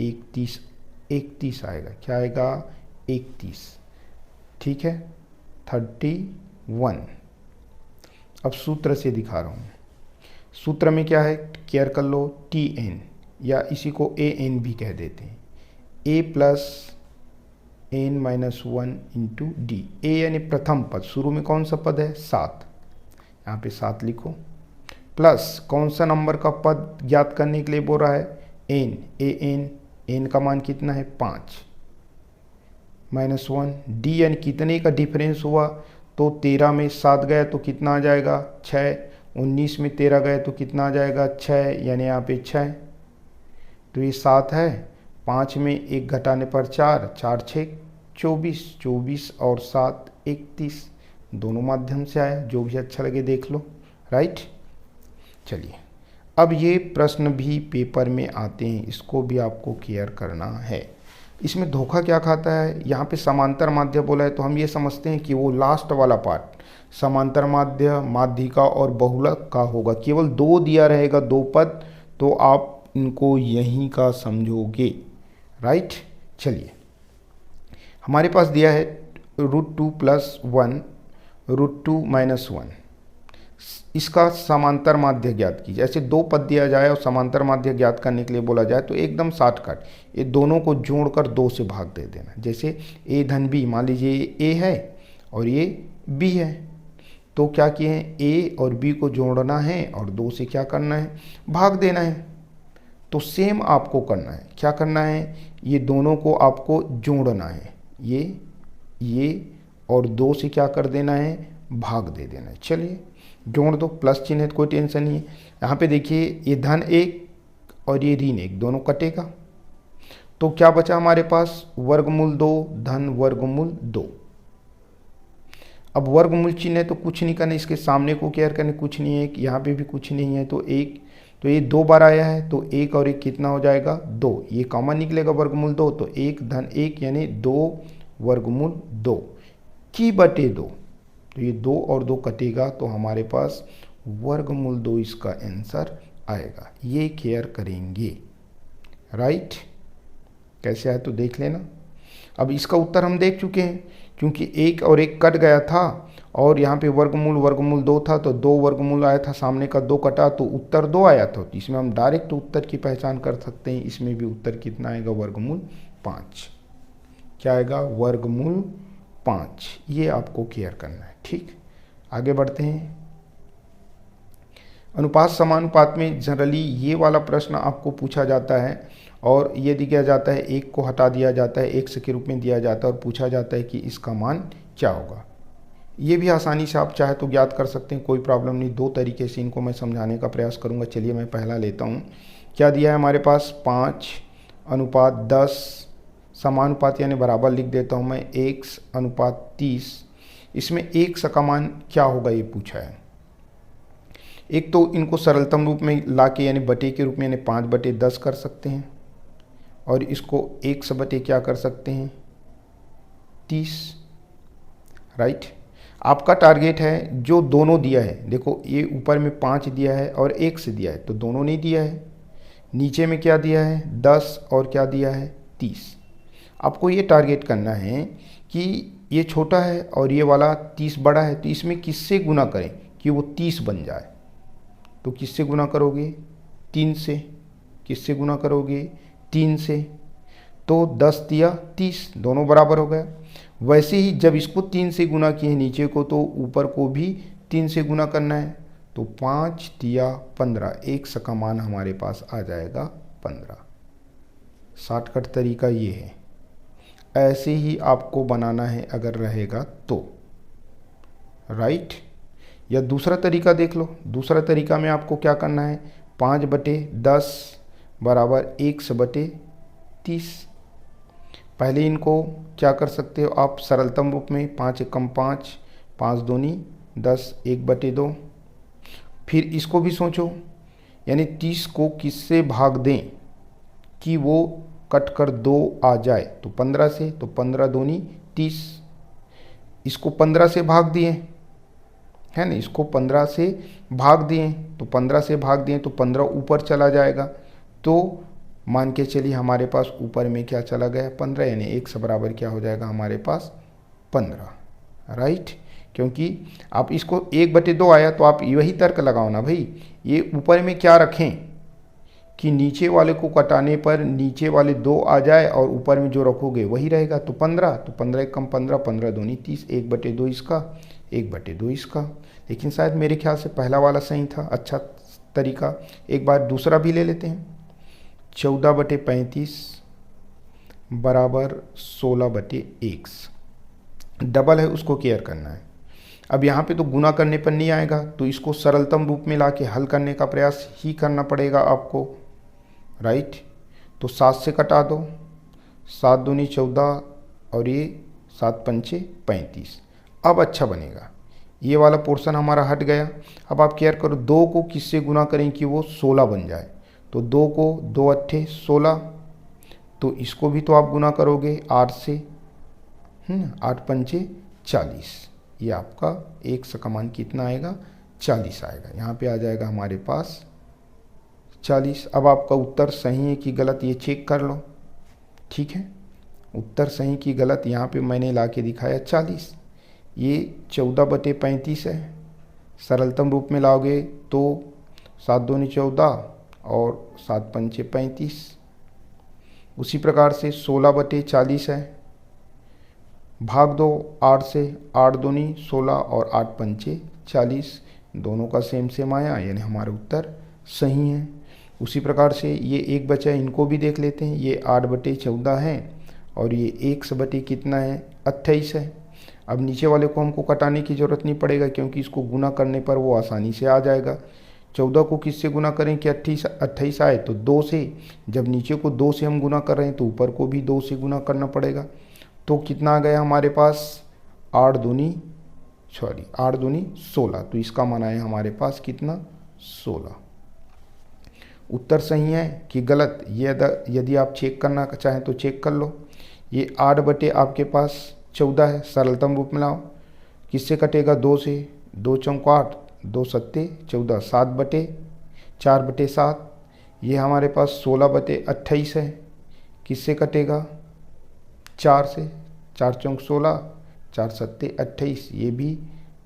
31 आएगा। क्या आएगा 31। ठीक है, 31। अब सूत्र से दिखा रहा हूँ। सूत्र में क्या है, केयर कर लो, Tn या इसी को An भी कह देते हैं, a + n-1 × d। a यानी प्रथम पद, शुरू में कौन सा पद है 7, यहाँ पे 7 लिखो, प्लस कौन सा नंबर का पद ज्ञात करने के लिए बोल रहा है n, n का मान कितना है 5 -1, d यानी कितने का डिफरेंस हुआ, तो 13 में 7 गया तो कितना आ जाएगा 6, 19 में 13 गए तो कितना आ जाएगा 6, यानी यहाँ पे 6, तो ये 7 है। 5 में 1 घटाने पर 4, 4 6 24, 24 और 7 31, दोनों माध्यम से आया, जो भी अच्छा लगे देख लो। राइट, चलिए अब ये प्रश्न भी पेपर में आते हैं, इसको भी आपको केयर करना है। इसमें धोखा क्या खाता है, यहाँ पे समांतर माध्य बोला है तो हम ये समझते हैं कि वो लास्ट वाला पार्ट समांतर माध्य, माध्यिका और बहुलक का होगा। केवल 2 दिया रहेगा, 2 पद, तो आप इनको यहीं का समझोगे। राइट, चलिए हमारे पास दिया है √2 + 1 √2 - 1, इसका समांतर माध्य ज्ञात कीजिए। ऐसे दो पद दिया जाए और समांतर माध्य ज्ञात करने के लिए बोला जाए तो एकदम शॉर्टकट, ये दोनों को जोड़कर 2 से भाग दे देना। जैसे a धन b, मान लीजिए ये a है और ये b है, तो क्या किए हैं, a और b को जोड़ना है और 2 से क्या करना है, भाग देना है। तो सेम आपको करना है, क्या करना है, ये दोनों को आपको जोड़ना है, ये और 2 से क्या कर देना है, भाग दे देना है। चलिए जोड़ दो, प्लस चिन्ह है तो कोई टेंशन नहीं है। यहाँ पे देखिए ये धन 1 और ये ऋण 1 दोनों कटेगा, तो क्या बचा हमारे पास, वर्गमूल 2 धन वर्गमूल 2। अब वर्गमूल चिन्ह है तो कुछ नहीं करना, इसके सामने को केयर करने, कुछ नहीं है, यहाँ पे भी कुछ नहीं है, तो 1, तो ये 2 बार आया है, तो 1 और 1 कितना हो जाएगा, 2, ये कॉमन निकलेगा वर्गमूल 2, तो 1 धन 1 यानी 2 वर्गमूल 2 की बटे 2, तो ये 2 और 2 कटेगा, तो हमारे पास वर्गमूल 2 इसका आंसर आएगा। ये केयर करेंगे, राइट। कैसे आया तो देख लेना। अब इसका उत्तर हम देख चुके हैं, क्योंकि 1 और 1 कट गया था और यहाँ पे वर्गमूल 2 था, तो 2 वर्गमूल आया था, सामने का 2 कटा तो उत्तर 2 आया था। तो इसमें हम डायरेक्ट उत्तर की पहचान कर सकते हैं। इसमें भी उत्तर कितना आएगा, वर्गमूल 5। क्या आएगा, वर्गमूल 5। ये आपको केयर करना है, ठीक। आगे बढ़ते हैं। अनुपात समानुपात में जनरली ये वाला प्रश्न आपको पूछा जाता है और ये दिया जाता है, 1 को हटा दिया जाता है, x के रूप में दिया जाता है और पूछा जाता है कि इसका मान क्या होगा। ये भी आसानी से आप चाहे तो ज्ञात कर सकते हैं, कोई प्रॉब्लम नहीं। 2 तरीके से इनको मैं समझाने का प्रयास करूंगा। चलिए मैं पहला लेता हूँ। क्या दिया है हमारे पास, 5:10 समानुपात यानी बराबर लिख देता हूँ मैं, x/30। इसमें x का मान क्या होगा ये पूछा है। एक तो इनको सरलतम रूप में लाके यानी बटे के रूप में यानी 5/10 कर सकते हैं और इसको 1 बटे क्या कर सकते हैं, 30, राइट। आपका टारगेट है जो दोनों दिया है, देखो ये ऊपर में 5 दिया है और 1 से दिया है, तो दोनों नहीं दिया है। नीचे में क्या दिया है, 10 और क्या दिया है, 30। आपको ये टारगेट करना है कि ये छोटा है और ये वाला 30 बड़ा है, तो इसमें किससे गुना करें कि वो 30 बन जाए। तो किससे गुना करोगे, 3 से। किससे गुना करोगे, 3 से। तो 10 दिया 30, दोनों बराबर हो गया। वैसे ही जब इसको 3 से गुना किए नीचे को, तो ऊपर को भी 3 से गुना करना है, तो 5 दिया 15, x का मान हमारे पास आ जाएगा 15। शॉर्टकट तरीका ये है, ऐसे ही आपको बनाना है अगर रहेगा तो, राइट। या दूसरा तरीका देख लो। दूसरा तरीका में आपको क्या करना है, 5/10 बराबर 1/30। पहले इनको क्या कर सकते हो आप सरलतम रूप में, 5 एकम 5, 5 दूनी 10, 1/2। फिर इसको भी सोचो, यानी 30 को किससे भाग दें कि वो कट कर 2 आ जाए, तो 15 से, तो 15 दूनी 30। इसको 15 से भाग दिए है ना, इसको 15 से भाग दिए, तो 15 से भाग दिए तो 15 ऊपर चला जाएगा, तो मान के चलिए हमारे पास ऊपर में क्या चला गया, 15, यानी 1 बराबर क्या हो जाएगा हमारे पास 15, राइट। क्योंकि आप इसको 1/2 आया तो आप यही तर्क लगाओ ना भाई, ये ऊपर में क्या रखें कि नीचे वाले को कटाने पर नीचे वाले 2 आ जाए और ऊपर में जो रखोगे वही रहेगा, तो 15, तो 15 एकम 15, 15 दूनी 30, 1/2 इसका, 1/2 इसका। लेकिन शायद मेरे ख्याल से पहला वाला सही था, अच्छा तरीका। एक बार दूसरा भी ले लेते हैं, 14/35 बराबर 16/x। डबल है उसको केयर करना है। अब यहाँ पे तो गुना करने पर नहीं आएगा, तो इसको सरलतम रूप में लाके हल करने का प्रयास ही करना पड़ेगा आपको, राइट। तो 7 से कटा दो, 7 दूनी 14 और ये 7 पंचे 35। अब अच्छा बनेगा, ये वाला पोर्शन हमारा हट गया। अब आप केयर करो, 2 को किससे गुना करें कि वो 16 बन जाए, तो 2 को 2 अट्ठे 16, तो इसको भी तो आप गुना करोगे 8 से, 8 पंचे 40। ये आपका 1 का मान कितना आएगा, 40 आएगा। यहाँ पे आ जाएगा हमारे पास 40। अब आपका उत्तर सही है कि गलत ये चेक कर लो, ठीक है। उत्तर सही की गलत, यहाँ पे मैंने ला के दिखाया 40। ये 14/35 है। सरलतम रूप में लाओगे तो 7 दूनी 14 और 7 पंचे 35। उसी प्रकार से 16/40 है। भाग दो 8 से, 8 दूनी 16 और 8 पंचे 40। दोनों का सेम सेम आया, यानी हमारा उत्तर सही है। उसी प्रकार से ये एक बचा है, इनको भी देख लेते हैं। ये 8/14 है और ये 1 कितना है, 28 है। अब नीचे वाले को हमको कटाने की ज़रूरत नहीं पड़ेगा, क्योंकि इसको गुना करने पर वो आसानी से आ जाएगा। 14 को किससे गुना करें कि 28 आए, तो 2 से। जब नीचे को 2 से हम गुना कर रहे हैं तो ऊपर को भी 2 से गुना करना पड़ेगा। तो कितना आ गया हमारे पास, 8 दूनी 16। तो इसका मान आया हमारे पास कितना, 16। उत्तर सही है कि गलत, ये यदि आप चेक करना चाहें तो चेक कर लो। ये 8 बटे आपके पास 14 है, सरलतम रूप में लाओ। किससे कटेगा, 2 से। 2 चौक 8, 2 सत्ते 14, 4/7। ये हमारे पास 16/28 है। किससे कटेगा, 4 से। 4 चौक 16, 4 सत्ते 28। ये भी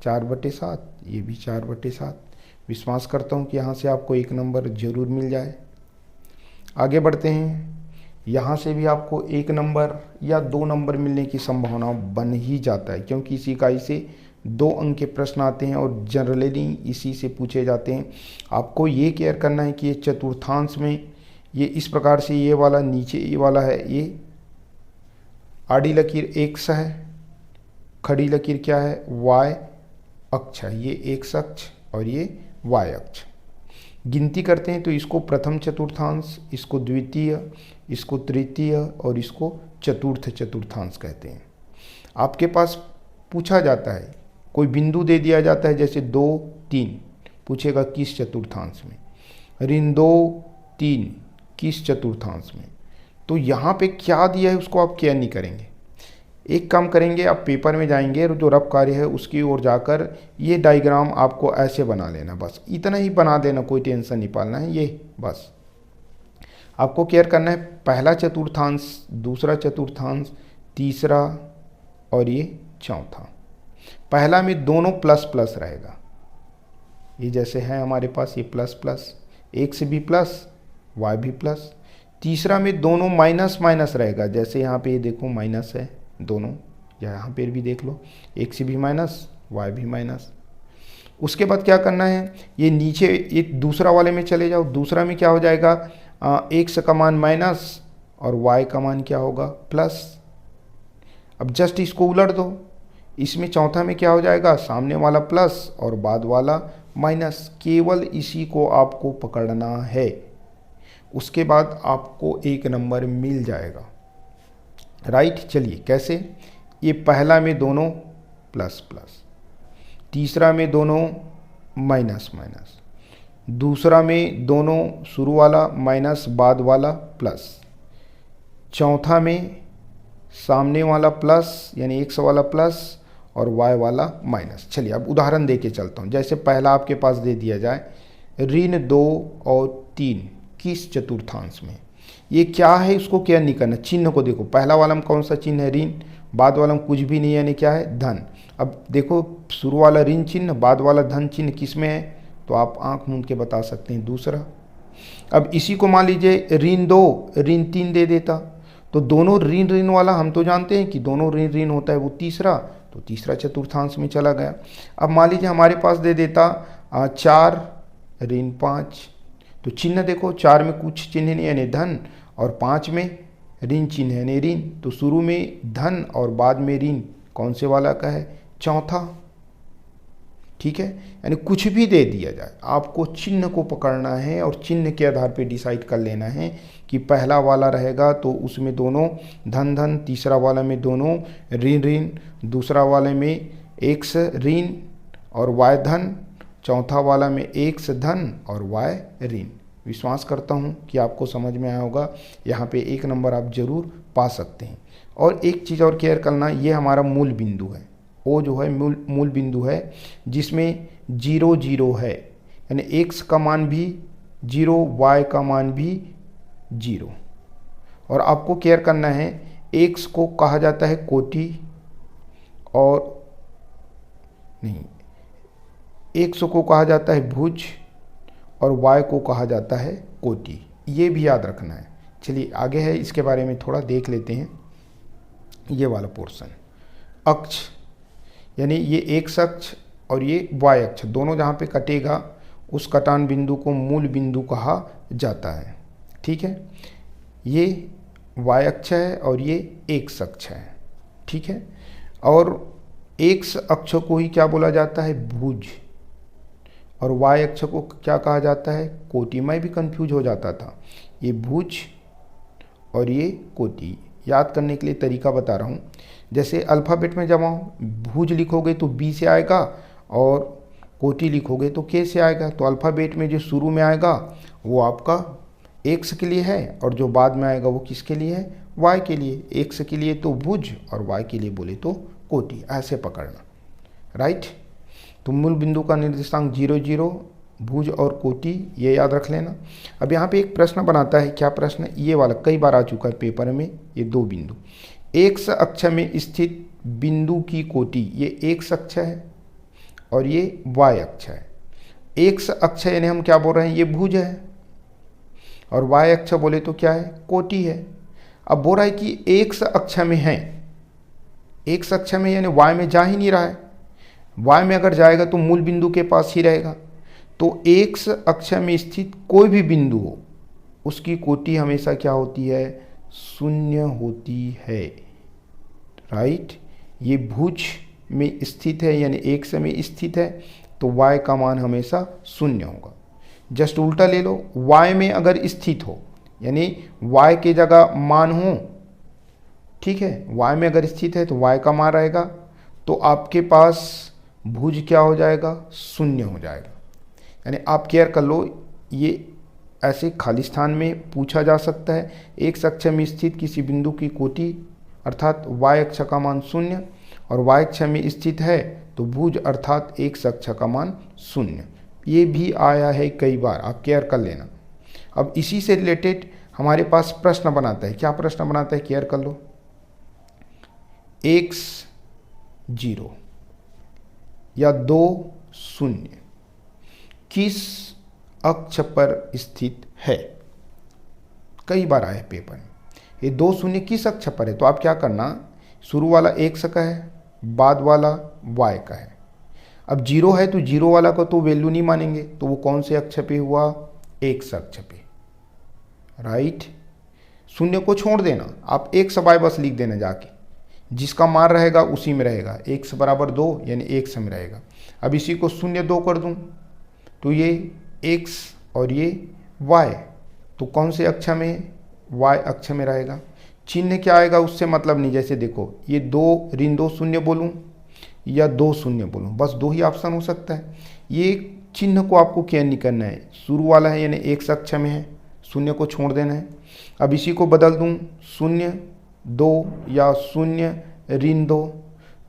4/7, ये भी 4/7। विश्वास करता हूँ कि यहाँ से आपको 1 नंबर जरूर मिल जाए। आगे बढ़ते हैं। यहाँ से भी आपको 1 नंबर या 2 नंबर मिलने की संभावना बन ही जाता है, क्योंकि इसी इकाई से 2 अंक के प्रश्न आते हैं और जनरली इसी से पूछे जाते हैं। आपको ये केयर करना है कि ये चतुर्थांश में ये इस प्रकार से, ये वाला नीचे ये वाला है, ये आड़ी लकीर x है, खड़ी लकीर क्या है, y अक्ष है। ये x अक्ष और ये y अक्ष। गिनती करते हैं तो इसको प्रथम चतुर्थांश, इसको द्वितीय, इसको तृतीय और इसको चतुर्थ चतुर्थांश कहते हैं। आपके पास पूछा जाता है, कोई बिंदु दे दिया जाता है, जैसे 2, 3, पूछेगा किस चतुर्थांश में, ऋण 2, 3 किस चतुर्थांश में। तो यहाँ पे क्या दिया है उसको आप केयर नहीं करेंगे। एक काम करेंगे, आप पेपर में जाएंगे और जो रफ कार्य है उसकी ओर जाकर ये डायग्राम आपको ऐसे बना लेना, बस इतना ही बना देना, कोई टेंशन नहीं पालना है। ये बस आपको केयर करना है, पहला चतुर्थांश, दूसरा चतुर्थांश, तीसरा और ये चौथा। पहला में दोनों प्लस प्लस रहेगा, ये जैसे है हमारे पास, ये प्लस प्लस, x भी प्लस y भी प्लस। तीसरा में दोनों माइनस माइनस रहेगा, जैसे यहाँ पे ये देखो माइनस है दोनों, या यहाँ पर भी देख लो, x भी माइनस y भी माइनस। उसके बाद क्या करना है, ये नीचे ये दूसरा वाले में चले जाओ। दूसरा में क्या हो जाएगा, x का मान माइनस और y का मान क्या होगा, प्लस। अब जस्ट इसको उलट दो, इसमें चौथा में क्या हो जाएगा, सामने वाला प्लस और बाद वाला माइनस। केवल इसी को आपको पकड़ना है, उसके बाद आपको 1 नंबर मिल जाएगा। राइट, चलिए कैसे। ये पहला में दोनों प्लस प्लस, तीसरा में दोनों माइनस माइनस, दूसरा में दोनों शुरू वाला माइनस बाद वाला प्लस, चौथा में सामने वाला प्लस यानी x वाला प्लस और y वाला माइनस। चलिए अब उदाहरण दे के चलता हूँ। जैसे पहला आपके पास दे दिया जाए, ऋण 2 और 3 किस चतुर्थांश में। ये क्या है, इसको क्या नहीं करना, चिन्ह को देखो। पहला वाला में कौन सा चिन्ह है, ऋण, बाद वाला में कुछ भी नहीं, यानी क्या है, धन। अब देखो शुरू वाला ऋण चिन्ह, बाद वाला धन चिन्ह किस में है, तो आप आंख मूंद के बता सकते हैं, दूसरा। अब इसी को मान लीजिए ऋण 2 ऋण 3 दे देता, तो दोनों ऋण ऋण वाला हम तो जानते हैं कि दोनों ऋण ऋण होता है, वो तीसरा, तो तीसरा चतुर्थांश में चला गया। अब मान लीजिए हमारे पास दे देता 4 ऋण 5, तो चिन्ह देखो, 4 में कुछ चिन्ह नहीं यानी धन, और 5 में ऋण चिन्ह यानी ऋण। तो शुरू में धन और बाद में ऋण, कौन से वाला का है, चौथा। ठीक है, यानी कुछ भी दे दिया जाए, आपको चिन्ह को पकड़ना है और चिन्ह के आधार पे डिसाइड कर लेना है कि पहला वाला रहेगा तो उसमें दोनों धन धन, तीसरा वाला में दोनों ऋण ऋण, दूसरा वाले में x ऋण और y धन, चौथा वाला में x धन और y ऋण। विश्वास करता हूँ कि आपको समझ में आया होगा। यहाँ पे 1 नंबर आप जरूर पा सकते हैं। और एक चीज़ और केयर करना, ये हमारा मूल बिंदु है, ओ जो है मूल बिंदु है, जिसमें 0 0 है, यानी x का मान भी 0, y का मान भी 0। और आपको केयर करना है, एक्स को कहा जाता है कोटि, और नहीं, एक्स को कहा जाता है भुज और वाई को कहा जाता है कोटि। ये भी याद रखना है। चलिए आगे है, इसके बारे में थोड़ा देख लेते हैं। ये वाला पोर्शन, अक्ष यानी ये एक्स अक्ष और ये वाई अक्ष दोनों जहाँ पे कटेगा उस कटान बिंदु को मूल बिंदु कहा जाता है। ठीक है, ये वाई अक्ष है और ये एक्स अक्ष है। ठीक है, और एक्स अक्ष को ही क्या बोला जाता है, भुज, और वाई अक्ष को क्या कहा जाता है, कोटि। मैं भी कंफ्यूज हो जाता था, ये भुज और ये कोटि। याद करने के लिए तरीका बता रहा हूँ। जैसे अल्फ़ाबेट में जब हम भुज लिखोगे तो बी से आएगा और कोटि लिखोगे तो के से आएगा। तो अल्फ़ाबेट में जो शुरू में आएगा वो आपका एक्स के लिए है और जो बाद में आएगा वो किसके लिए है, वाई के लिए। एक्स के लिए तो भुज और वाई के लिए बोले तो कोटि, ऐसे पकड़ना। राइट, तो मूल बिंदु का निर्देशांक 0 0, भुज और कोटि, ये याद रख लेना। अब यहाँ पे एक प्रश्न बनाता है, क्या प्रश्न, ये वाला कई बार आ चुका है पेपर में। ये दो बिंदु, एक्स अक्ष में स्थित बिंदु की कोटि, ये एक्स अक्ष है और ये वाई अक्ष है। एक्स अक्ष यानी हम क्या बोल रहे हैं, ये भुज है, और वाई अक्ष बोले तो क्या है, कोटि है। अब बोल रहा है कि एक्स अक्ष में है, एक्स अक्ष में यानी वाई में जा ही नहीं रहा है। वाई में अगर जाएगा तो मूल बिंदु के पास ही रहेगा। तो एक्स अक्ष में स्थित कोई भी बिंदु हो उसकी कोटि हमेशा क्या होती है, शून्य होती है। राइट, ये भुज में स्थित है यानी एक्स में स्थित है तो वाई का मान हमेशा शून्य होगा। जस्ट उल्टा ले लो, वाई में अगर स्थित हो यानी वाई के जगह मान हो, ठीक है, वाई में अगर स्थित है तो वाई का मान रहेगा, तो आपके पास भुज क्या हो जाएगा, शून्य हो जाएगा। यानी आप केयर कर लो, ये ऐसे खाली स्थान में पूछा जा सकता है। एक्स अक्ष में स्थित किसी बिंदु की कोटि अर्थात वाई अक्ष का मान शून्य, और वाई अक्ष में स्थित है तो भुज अर्थात एक्स अक्ष का मान शून्य। ये भी आया है कई बार, आप केयर कर लेना। अब इसी से रिलेटेड हमारे पास प्रश्न बनाता है, क्या प्रश्न बनाता है, केयर कर लो। एक्स 0 या 2 शून्य किस अक्ष पर स्थित है, कई बार आया पेपर में। ये 2 शून्य किस अक्ष पर है, तो आप क्या करना, शुरू वाला एक्स का है, बाद वाला वाई का है। अब 0 है तो 0 वाला को तो वैल्यू नहीं मानेंगे, तो वो कौन से अक्ष पे हुआ, एक्स अक्ष पे। राइट, शून्य को छोड़ देना, आप एक्स वाई बस लिख देना जाके, जिसका मान रहेगा उसी में रहेगा। एक्स बराबर 2 यानी एक्स में रहेगा। अब इसी को 0 2 कर दूं तो ये एक्स और ये वाई, तो कौन से अक्ष में, वाई अक्ष में रहेगा। चिन्ह क्या आएगा उससे मतलब नहीं, जैसे देखो ये 2 ऋण 2 शून्य बोलूँ या 2 शून्य बोलूँ, बस 2 ही ऑप्शन हो सकता है। ये चिन्ह को आपको केयर नहीं करना है, शुरू वाला है यानी एक्स अक्ष में है, शून्य को छोड़ देना है। अब इसी को बदल दूँ 0 2 या 0 ऋण 2,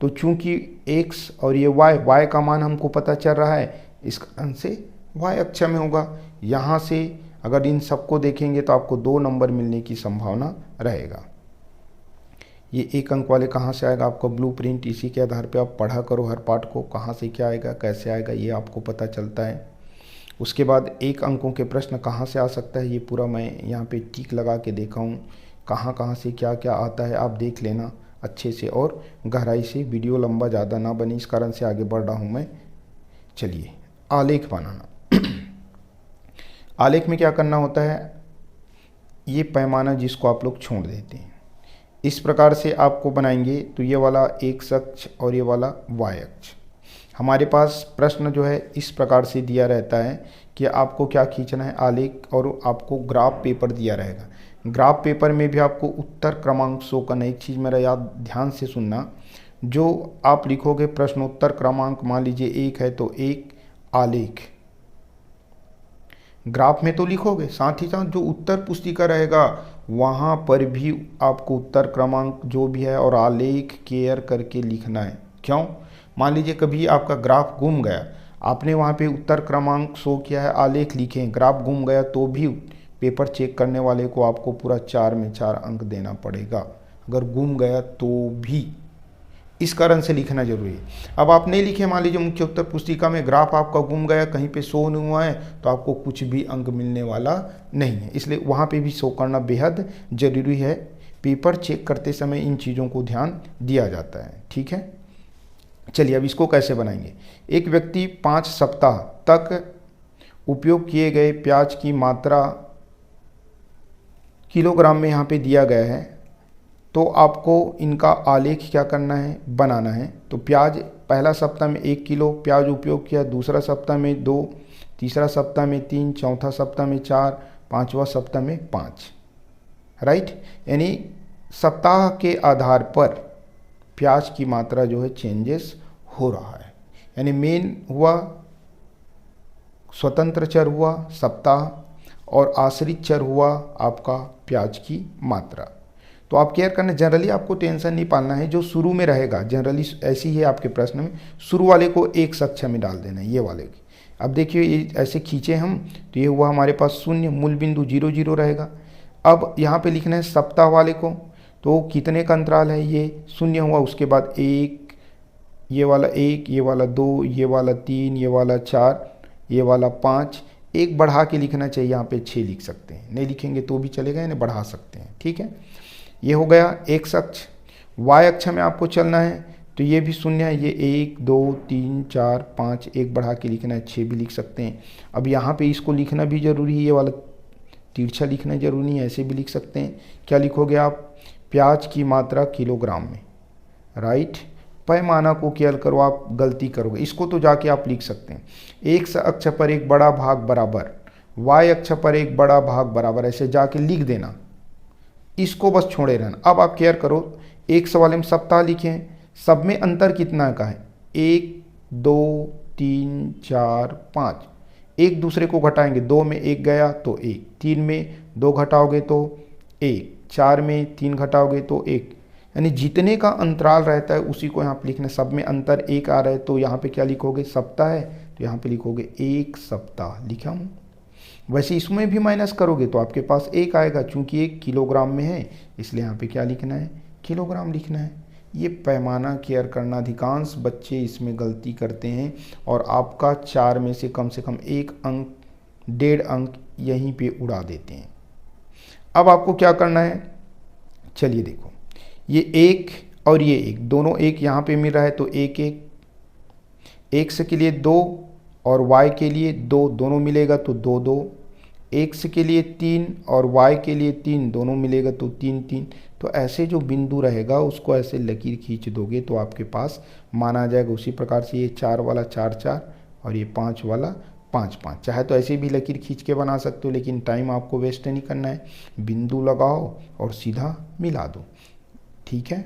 तो चूंकि एक्स और ये वाई का मान हमको पता चल रहा है, इस कारण से वाई अक्ष में होगा। यहाँ से अगर इन सबको देखेंगे तो आपको 2 नंबर मिलने की संभावना रहेगा। ये 1 अंक वाले कहाँ से आएगा, आपका ब्लूप्रिंट, इसी के आधार पे आप पढ़ा करो हर पार्ट को, कहाँ से क्या आएगा कैसे आएगा ये आपको पता चलता है। उसके बाद 1 अंकों के प्रश्न कहाँ से आ सकता है, ये पूरा मैं यहाँ पे टिक लगा के देखा हूँ, कहाँ कहाँ से क्या क्या आता है, आप देख लेना अच्छे से और गहराई से। वीडियो लंबा ज़्यादा ना बने, इस कारण से आगे बढ़ रहा हूँ मैं। चलिए, आलेख बनाना। आलेख में क्या करना होता है, ये पैमाना जिसको आप लोग छोड़ देते हैं, इस प्रकार से आपको बनाएंगे तो ये वाला एक्स अक्ष और ये वाला वाई अक्ष। हमारे पास प्रश्न जो है इस प्रकार से दिया रहता है कि आपको क्या खींचना है, आलेख, और आपको ग्राफ पेपर दिया रहेगा। ग्राफ पेपर में भी आपको उत्तर क्रमांक शो करना। एक चीज़ मेरा याद ध्यान से सुनना, जो आप लिखोगे प्रश्नोत्तर क्रमांक मान लीजिए 1 है तो 1 आलेख ग्राफ में तो लिखोगे, साथ ही साथ जो उत्तर पुस्तिका रहेगा वहाँ पर भी आपको उत्तर क्रमांक जो भी है और आलेख केयर करके लिखना है। क्यों, मान लीजिए कभी आपका ग्राफ गुम गया, आपने वहाँ पे उत्तर क्रमांक शो किया है, आलेख लिखे, ग्राफ गुम गया तो भी पेपर चेक करने वाले को आपको पूरा 4 में 4 अंक देना पड़ेगा। अगर गुम गया तो भी, इस कारण से लिखना जरूरी है। अब आप नहीं लिखे, मान लीजिए मुख्य उत्तर पुस्तिका में ग्राफ आपका गुम गया, कहीं पे शो नहीं हुआ है, तो आपको कुछ भी अंक मिलने वाला नहीं है, इसलिए वहाँ पे भी शो करना बेहद जरूरी है। पेपर चेक करते समय इन चीज़ों को ध्यान दिया जाता है, ठीक है। चलिए अब इसको कैसे बनाएंगे। एक व्यक्ति 5 सप्ताह तक उपयोग किए गए प्याज की मात्रा किलोग्राम में यहाँ पे दिया गया है, तो आपको इनका आलेख क्या करना है, बनाना है। तो प्याज पहला सप्ताह में 1 किलो प्याज उपयोग किया, दूसरा सप्ताह में 2, तीसरा सप्ताह में 3, चौथा सप्ताह में 4, पाँचवा सप्ताह में 5, राइट। यानी सप्ताह के आधार पर प्याज की मात्रा जो है चेंजेस हो रहा है। यानी मेन हुआ, स्वतंत्र चर हुआ सप्ताह, और आश्रित चर हुआ आपका प्याज की मात्रा। तो आप केयर करना, जनरली आपको टेंशन नहीं पालना है, जो शुरू में रहेगा जनरली ऐसी है आपके प्रश्न में, शुरू वाले को एक कक्षा में डाल देना है, ये वाले की। अब देखिए ये ऐसे खींचे हम, तो ये हुआ हमारे पास 0, मूल बिंदु 0 0 रहेगा। अब यहाँ पे लिखना है सप्ताह वाले को, तो कितने का अंतराल है, ये 0 हुआ, उसके बाद 1, ये वाला 1, ये वाला 2, ये वाला 3, ये वाला 4, ये वाला 5, एक बढ़ा के लिखना चाहिए, यहाँ पे 6 लिख सकते हैं, नहीं लिखेंगे तो भी चलेगा, यानी बढ़ा सकते हैं, ठीक है। ये हो गया एक्स अक्ष। वाई अक्ष में आपको चलना है, तो ये भी 0 है, ये 1 2 3 4 5, एक बढ़ा के लिखना है, 6 भी लिख सकते हैं। अब यहाँ पे इसको लिखना भी जरूरी है, ये वाला तिरछा लिखना जरूरी है, ऐसे भी लिख सकते हैं। क्या लिखोगे आप, प्याज की मात्रा किलोग्राम में, राइट। पैमाना को केयर करो, आप गलती करोगे, इसको तो जाके आप लिख सकते हैं। एक्स अक्ष पर एक बड़ा भाग बराबर, वाई अक्ष पर एक बड़ा भाग बराबर, ऐसे जाके लिख देना, इसको बस छोड़े रहना। अब आप केयर करो, एक सवाल में सप्ताह लिखें, सब में अंतर कितना का है, 1 2 3 4 5, एक दूसरे को घटाएंगे, 2 में 1 गया तो 1, 3 में 2 घटाओगे तो 1, 4 में 3 घटाओगे तो 1, यानी जितने का अंतराल रहता है उसी को यहाँ पे लिखना। सब में अंतर 1 आ रहा है, तो यहाँ पे क्या लिखोगे, सप्ताह है, तो यहाँ पे लिखोगे 1 सप्ताह, लिखा हूँ। वैसे इसमें भी माइनस करोगे तो आपके पास 1 आएगा, चूंकि 1 किलोग्राम में है, इसलिए यहाँ पे क्या लिखना है, किलोग्राम लिखना है। ये पैमाना केयर करना, अधिकांश बच्चे इसमें गलती करते हैं, और आपका 4 में से कम 1 अंक 1.5 अंक यहीं पे उड़ा देते हैं। अब आपको क्या करना है, चलिए देखो, ये 1 और ये 1 दोनों 1 यहाँ पे मिल रहा है, तो 1 1, एक्स के लिए 2 और y के लिए 2 दोनों मिलेगा तो 2 2, एक्स के लिए 3 और y के लिए 3 दोनों मिलेगा तो 3 3। तो ऐसे जो बिंदु रहेगा उसको ऐसे लकीर खींच दोगे तो आपके पास माना जाएगा। उसी प्रकार से ये 4 वाला 4 4 और ये 5 वाला 5 5, चाहे तो ऐसे भी लकीर खींच के बना सकते हो, लेकिन टाइम आपको वेस्ट नहीं करना है, बिंदु लगाओ और सीधा मिला दो, ठीक है।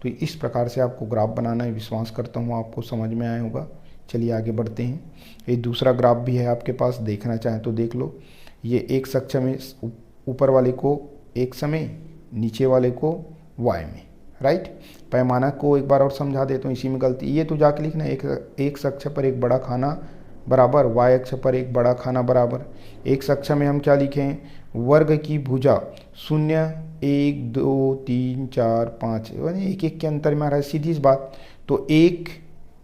तो इस प्रकार से आपको ग्राफ बनाना है, विश्वास करता हूँ आपको समझ में आया होगा। चलिए आगे बढ़ते हैं। एक दूसरा ग्राफ भी है आपके पास, देखना चाहें तो देख लो। ये एक अक्ष में ऊपर वाले को एक समय, नीचे वाले को वाई में, राइट। पैमाना को एक बार और समझा देता हूँ, इसी में गलती, ये तो जाके लिखना, एक अक्ष पर एक बड़ा खाना बराबर, वाई अक्ष पर एक बड़ा खाना बराबर। एक अक्ष में हम क्या लिखें, वर्ग की भुजा 0 1 2 3 4 5, यानी एक एक के अंतर में आ रहा है, सीधी सी बात। तो एक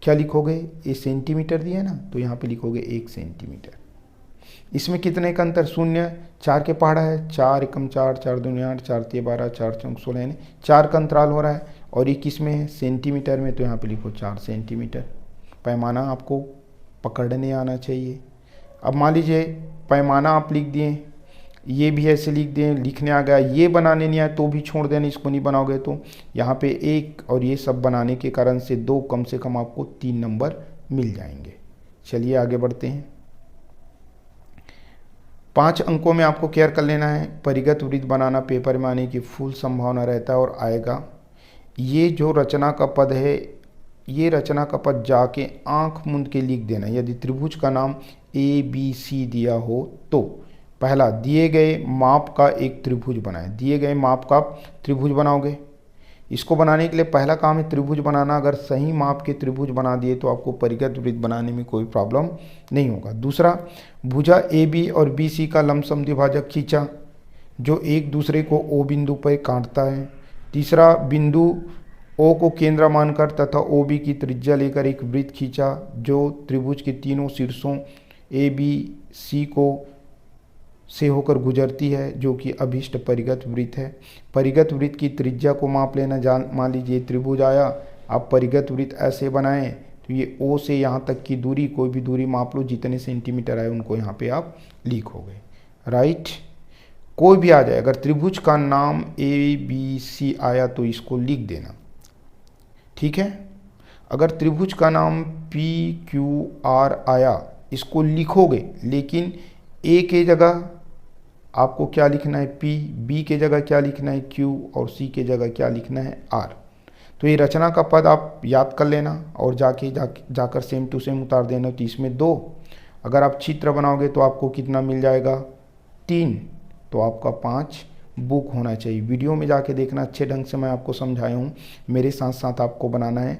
क्या लिखोगे, ये सेंटीमीटर दिया है ना, तो यहाँ पे लिखोगे 1 सेंटीमीटर। इसमें कितने का अंतर, 0 4 के पहाड़ा है, 4 एकम 4 4 दूनी 8 4 3 12 4 चौक 16, यानी 4 का अंतराल हो रहा है। और ये किस में है, सेंटीमीटर में, तो यहाँ पे लिखो 4 सेंटीमीटर। पैमाना आपको पकड़ने आना चाहिए। अब मान लीजिए पैमाना आप लिख दिए, ये भी ऐसे लिख दें, लिखने आ गया, ये बनाने नहीं आया तो भी छोड़ देना, इसको नहीं बनाओगे तो यहाँ पे 1 और ये सब बनाने के कारण से 2, कम से कम आपको 3 नंबर मिल जाएंगे। चलिए आगे बढ़ते हैं। 5 अंकों में आपको केयर कर लेना है। परिगत वृत्त बनाना पेपर में आने की फुल संभावना रहता है और आएगा। ये जो रचना का पद है, ये रचना का पद जाके आंख मूंद के लिख देना। यदि त्रिभुज का नाम ABC दिया हो तो पहला, दिए गए माप का एक त्रिभुज बनाएं। दिए गए माप का त्रिभुज बनाओगे, इसको बनाने के लिए पहला काम है त्रिभुज बनाना। अगर सही माप के त्रिभुज बना दिए तो आपको परिगत वृत्त बनाने में कोई प्रॉब्लम नहीं होगा। दूसरा, भुजा AB और BC का लंबसम द्विभाजक खींचा जो एक दूसरे को O बिंदु पर काटता है। तीसरा, बिंदु ओ को केंद्र मानकर तथा ओ बी की त्रिज्या लेकर एक वृत्त खींचा जो त्रिभुज के तीनों शीर्षों ए बी सी को से होकर गुजरती है, जो कि अभीष्ट परिगत वृत्त है। परिगत वृत्त की त्रिज्या को माप लेना। मान लीजिए त्रिभुज आया, आप परिगत वृत्त ऐसे बनाएं तो ये ओ से यहाँ तक की दूरी, कोई भी दूरी माप लो, जितने सेंटीमीटर आए उनको यहाँ पे आप लिखोगे, राइट। कोई भी आ जाए, अगर त्रिभुज का नाम ए बी सी आया तो इसको लिख देना, ठीक है। अगर त्रिभुज का नाम पी क्यू आर आया, इसको लिखोगे, लेकिन ए के जगह आपको क्या लिखना है पी, बी के जगह क्या लिखना है क्यू और सी के जगह क्या लिखना है आर। तो ये रचना का पद आप याद कर लेना और जाकर सेम टू सेम उतार देना। तो इसमें 2, अगर आप चित्र बनाओगे तो आपको कितना मिल जाएगा 3, तो आपका 5 बुक होना चाहिए। वीडियो में जाके देखना, अच्छे ढंग से मैं आपको समझाया हूँ, मेरे साथ साथ आपको बनाना है।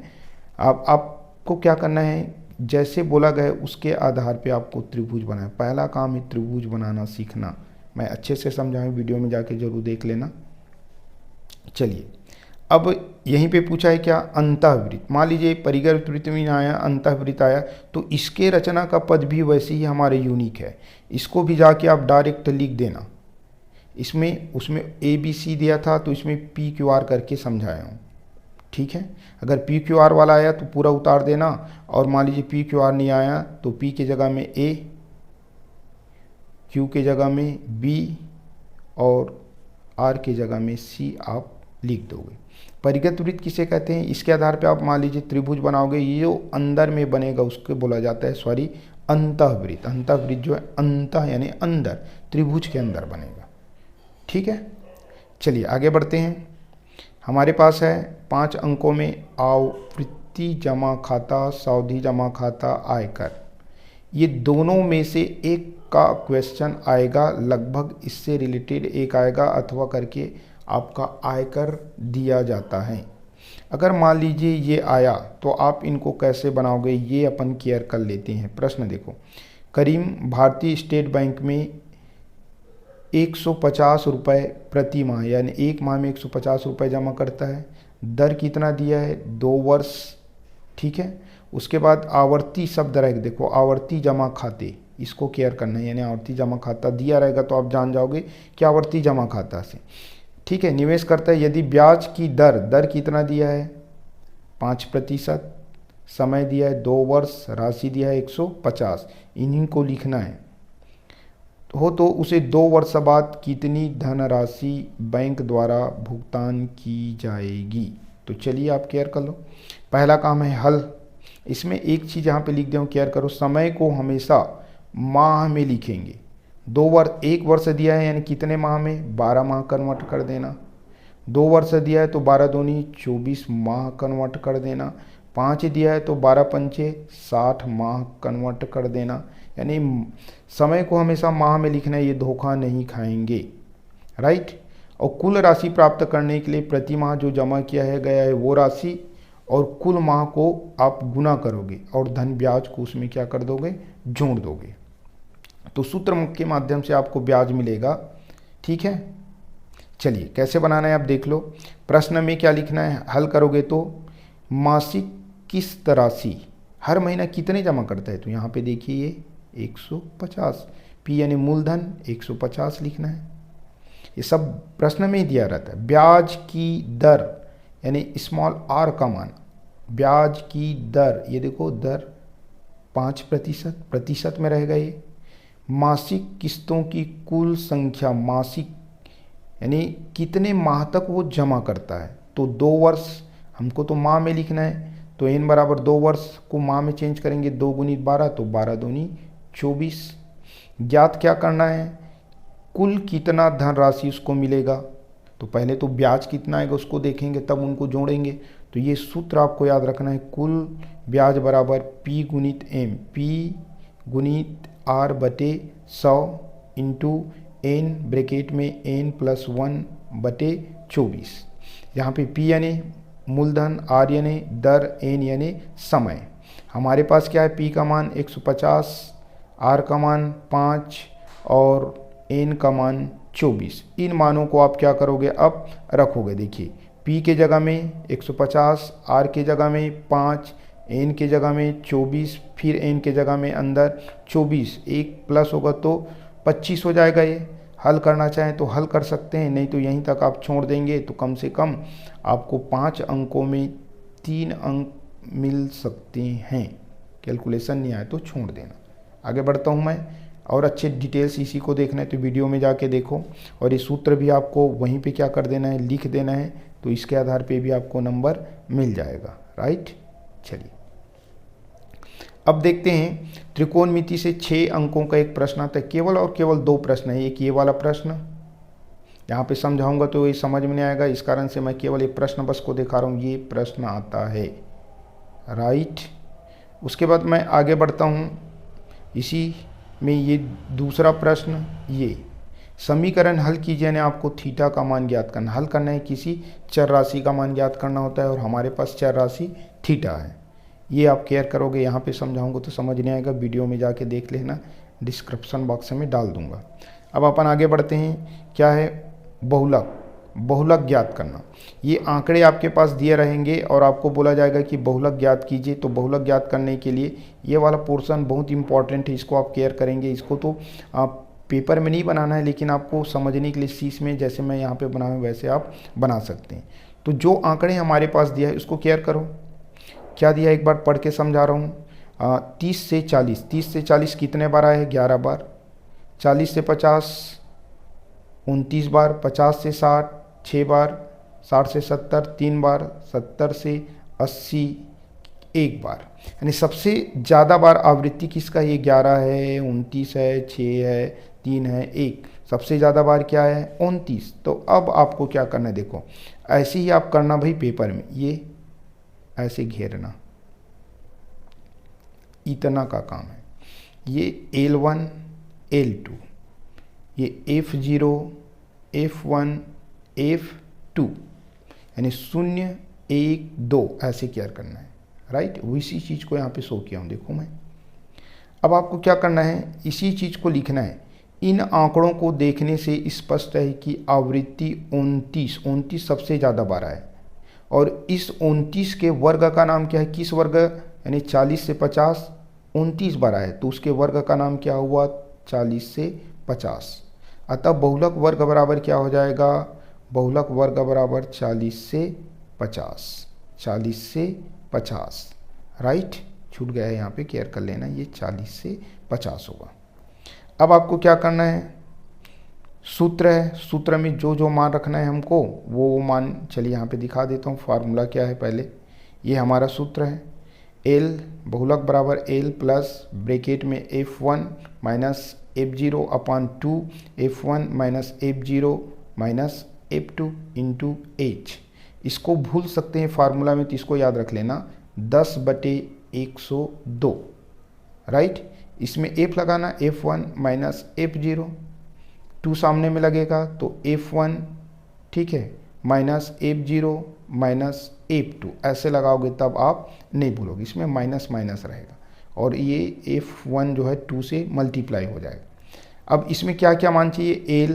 आपको क्या करना है, जैसे बोला गया उसके आधार पे आपको त्रिभुज बनाना। पहला काम है त्रिभुज बनाना सीखना। मैं अच्छे से समझाऊँ, वीडियो में जाके जरूर देख लेना। चलिए, अब यहीं पे पूछा है क्या, अंतःवृत्त। मान लीजिए परिगत वृत्त में आया, अंतःवृत्त आया, तो इसके रचना का पद भी वैसे ही हमारे यूनिक है। इसको भी जाके आप डायरेक्ट लिख देना। उसमें ए बी सी दिया था, तो इसमें पी क्यू आर करके समझाया हूँ, ठीक है। अगर पी क्यू आर वाला आया तो पूरा उतार देना, और मान लीजिए पी क्यू आर नहीं आया तो पी के जगह में ए, क्यू के जगह में बी और आर के जगह में सी आप लिख दोगे। परिगत वृत्त किसे कहते हैं, इसके आधार पे आप मान लीजिए त्रिभुज बनाओगे, ये जो अंदर में बनेगा उसको बोला जाता है अंतःवृत्त। अंतःवृत्त जो है अंतः यानी अंदर, त्रिभुज के अंदर बनेगा, ठीक है। चलिए आगे बढ़ते हैं। हमारे पास है 5 अंकों में आवृत्ति जमा खाता, सावधि जमा खाता, आयकर। ये दोनों में से एक का क्वेश्चन आएगा, लगभग इससे रिलेटेड एक आएगा, अथवा करके आपका आयकर दिया जाता है। अगर मान लीजिए ये आया तो आप इनको कैसे बनाओगे, ये अपन केयर कर लेते हैं। प्रश्न देखो, करीम भारतीय स्टेट बैंक में 150 रुपये प्रति माह, यानी एक माह में 150 रुपये जमा करता है। दर कितना दिया है, 2 वर्ष, ठीक है। उसके बाद आवर्ती शब्द रहेगा, देखो आवर्ती जमा खाते, इसको केयर करना है, यानी आवर्ती जमा खाता दिया रहेगा तो आप जान जाओगे कि आवर्ती जमा खाता से, ठीक है। निवेश करता है, यदि ब्याज की दर कितना दिया है 5%, समय दिया है 2 वर्ष, राशि दिया है 150, इन्हीं को लिखना है। तो उसे 2 वर्ष बाद कितनी धनराशि बैंक द्वारा भुगतान की जाएगी। तो चलिए आप केयर कर लो। पहला काम है हल। इसमें एक चीज़ यहाँ पे लिख दे, केयर करो, समय को हमेशा माह में लिखेंगे। 1 वर्ष दिया है यानी कितने माह में, 12 माह कन्वर्ट कर देना। 2 वर्ष दिया है तो 12 दूनी 24 माह कन्वर्ट कर देना। 5 दिया है तो 12 पंचे 60 माह कन्वर्ट कर देना। यानी समय को हमेशा माह में लिखना है, ये धोखा नहीं खाएंगे, राइट। और कुल राशि प्राप्त करने के लिए प्रति माह जो जमा किया है गया है वो राशि और कुल माह को आप गुना करोगे और धन ब्याज को उसमें क्या कर दोगे, जोड़ दोगे। तो सूत्र के माध्यम से आपको ब्याज मिलेगा, ठीक है। चलिए कैसे बनाना है आप देख लो। प्रश्न में क्या लिखना है, हल करोगे तो मासिक किस्त राशि हर महीना कितने जमा करता है, तो यहाँ पे देखिए ये 150, पी यानी मूलधन 150 लिखना है। ये सब प्रश्न में ही दिया रहता है। ब्याज की दर यानी स्मॉल आर का मान, ब्याज की दर, ये देखो दर 5%, प्रतिशत में रहेगा ये। मासिक किस्तों की कुल संख्या, मासिक यानी कितने माह तक वो जमा करता है, तो 2 वर्ष, हमको तो माह में लिखना है, तो n बराबर 2 वर्ष को माह में चेंज करेंगे, 2 गुनी 12 तो 12 दूनी 24। ज्ञात क्या करना है, कुल कितना धनराशि उसको मिलेगा, तो पहले तो ब्याज कितना आएगा उसको देखेंगे तब उनको जोड़ेंगे। तो ये सूत्र आपको याद रखना है, कुल ब्याज बराबर P गुणित M, P गुणित R बटे 100 इंटू N ब्रैकेट में N प्लस 1 बटे 24। यहाँ पे P यानी मूलधन, R यानी दर, N यानी समय। हमारे पास क्या है, P का मान 150, R का मान 5 और N का मान 24। इन मानों को आप क्या करोगे, अब रखोगे। देखिए P के जगह में 150, R के जगह में 5, N के जगह में 24, फिर N के जगह में अंदर 24, एक प्लस होगा तो 25 हो जाएगा। ये हल करना चाहें तो हल कर सकते हैं, नहीं तो यहीं तक आप छोड़ देंगे तो कम से कम आपको 5 अंकों में 3 अंक मिल सकते हैं। कैलकुलेशन नहीं आए तो छोड़ देना। आगे बढ़ता हूँ मैं, और अच्छे डिटेल्स इसी को देखना है तो वीडियो में जाके देखो, और ये सूत्र भी आपको वहीं पे क्या कर देना है, लिख देना है, तो इसके आधार पे भी आपको नंबर मिल जाएगा। राइट, चलिए अब देखते हैं त्रिकोणमिति से 6 अंकों का एक प्रश्न आता है। केवल और केवल 2 प्रश्न है। एक ये वाला प्रश्न, यहाँ पे समझाऊंगा तो ये समझ में नहीं आएगा, इस कारण से मैं केवल एक प्रश्न बस को दिखा रहा हूँ। ये प्रश्न आता है। राइट, उसके बाद मैं आगे बढ़ता हूँ। इसी में ये दूसरा प्रश्न, ये समीकरण हल कीजिए, यानी आपको थीटा का मान ज्ञात करना। हल करना है, किसी चर राशि का मान ज्ञात करना होता है, और हमारे पास चर राशि थीटा है। ये आप केयर करोगे, यहाँ पे समझाऊंगा तो समझ नहीं आएगा, वीडियो में जाके देख लेना, डिस्क्रिप्शन बॉक्स में डाल दूंगा। अब अपन आगे बढ़ते हैं। क्या है, बहुलक। बहुलक ज्ञात करना। ये आंकड़े आपके पास दिए रहेंगे और आपको बोला जाएगा कि बहुलक ज्ञात कीजिए। तो बहुलक ज्ञात करने के लिए ये वाला पोर्शन बहुत इंपॉर्टेंट है, इसको आप केयर करेंगे। इसको तो आप पेपर में नहीं बनाना है, लेकिन आपको समझने के लिए शीश में जैसे मैं यहाँ पे बना हूँ वैसे आप बना सकते हैं। तो जो आंकड़े हमारे पास दिया है उसको केयर करो। क्या दिया, एक बार पढ़ के समझा रहा हूँ। 30 से 40, 30 से 40 कितने बार आए, 11 बार। 40 से 50 29 बार। 50 से 60 6 बार। 60 से 70 3 बार। 70 से 80 1 बार। यानी सबसे ज़्यादा बार आवृत्ति किसका, ये 11 है, 29 है, 6 है, 3 है, 1। सबसे ज़्यादा बार क्या है, 29। तो अब आपको क्या करना है, देखो ऐसे ही आप करना भाई पेपर में, ये ऐसे घेरना, इतना का काम है। ये L1 L2, ये F0 F1 F2, यानी 0 1 2 ऐसे केयर करना है। राइट, इसी चीज़ को यहाँ पे शो किया हूँ, देखो मैं। अब आपको क्या करना है, इसी चीज़ को लिखना है। इन आंकड़ों को देखने से स्पष्ट है कि आवृत्ति 29 सबसे ज़्यादा बार है, और इस 29 के वर्ग का नाम क्या है, किस वर्ग, यानी 40 से 50 29 बार है, तो उसके वर्ग का नाम क्या हुआ, 40 से 50। अतः बहुलक वर्ग बराबर क्या हो जाएगा, बहुलक वर्ग बराबर 40 से 50, 40 से 50। राइट, छूट गया है यहाँ पे, केयर कर लेना, ये 40 से 50 होगा। अब आपको क्या करना है, सूत्र है, सूत्र में जो जो मान रखना है हमको वो मान, चलिए यहाँ पे दिखा देता हूँ। फार्मूला क्या है, पहले ये हमारा सूत्र है, L बहुलक बराबर L प्लस ब्रैकेट में F1 minus F0 upon 2 F1 minus F0 minus F2 into H। इसको भूल सकते हैं फार्मूला में, तो इसको याद रख लेना, 10/102। राइट, इसमें F लगाना, F1 माइनस F0, 2 सामने में लगेगा तो F1, ठीक है, माइनस F0 माइनस F2, ऐसे लगाओगे तब आप नहीं भूलोगे, इसमें माइनस माइनस रहेगा, और ये F1 जो है 2 से मल्टीप्लाई हो जाएगा। अब इसमें क्या क्या मान चाहिए, L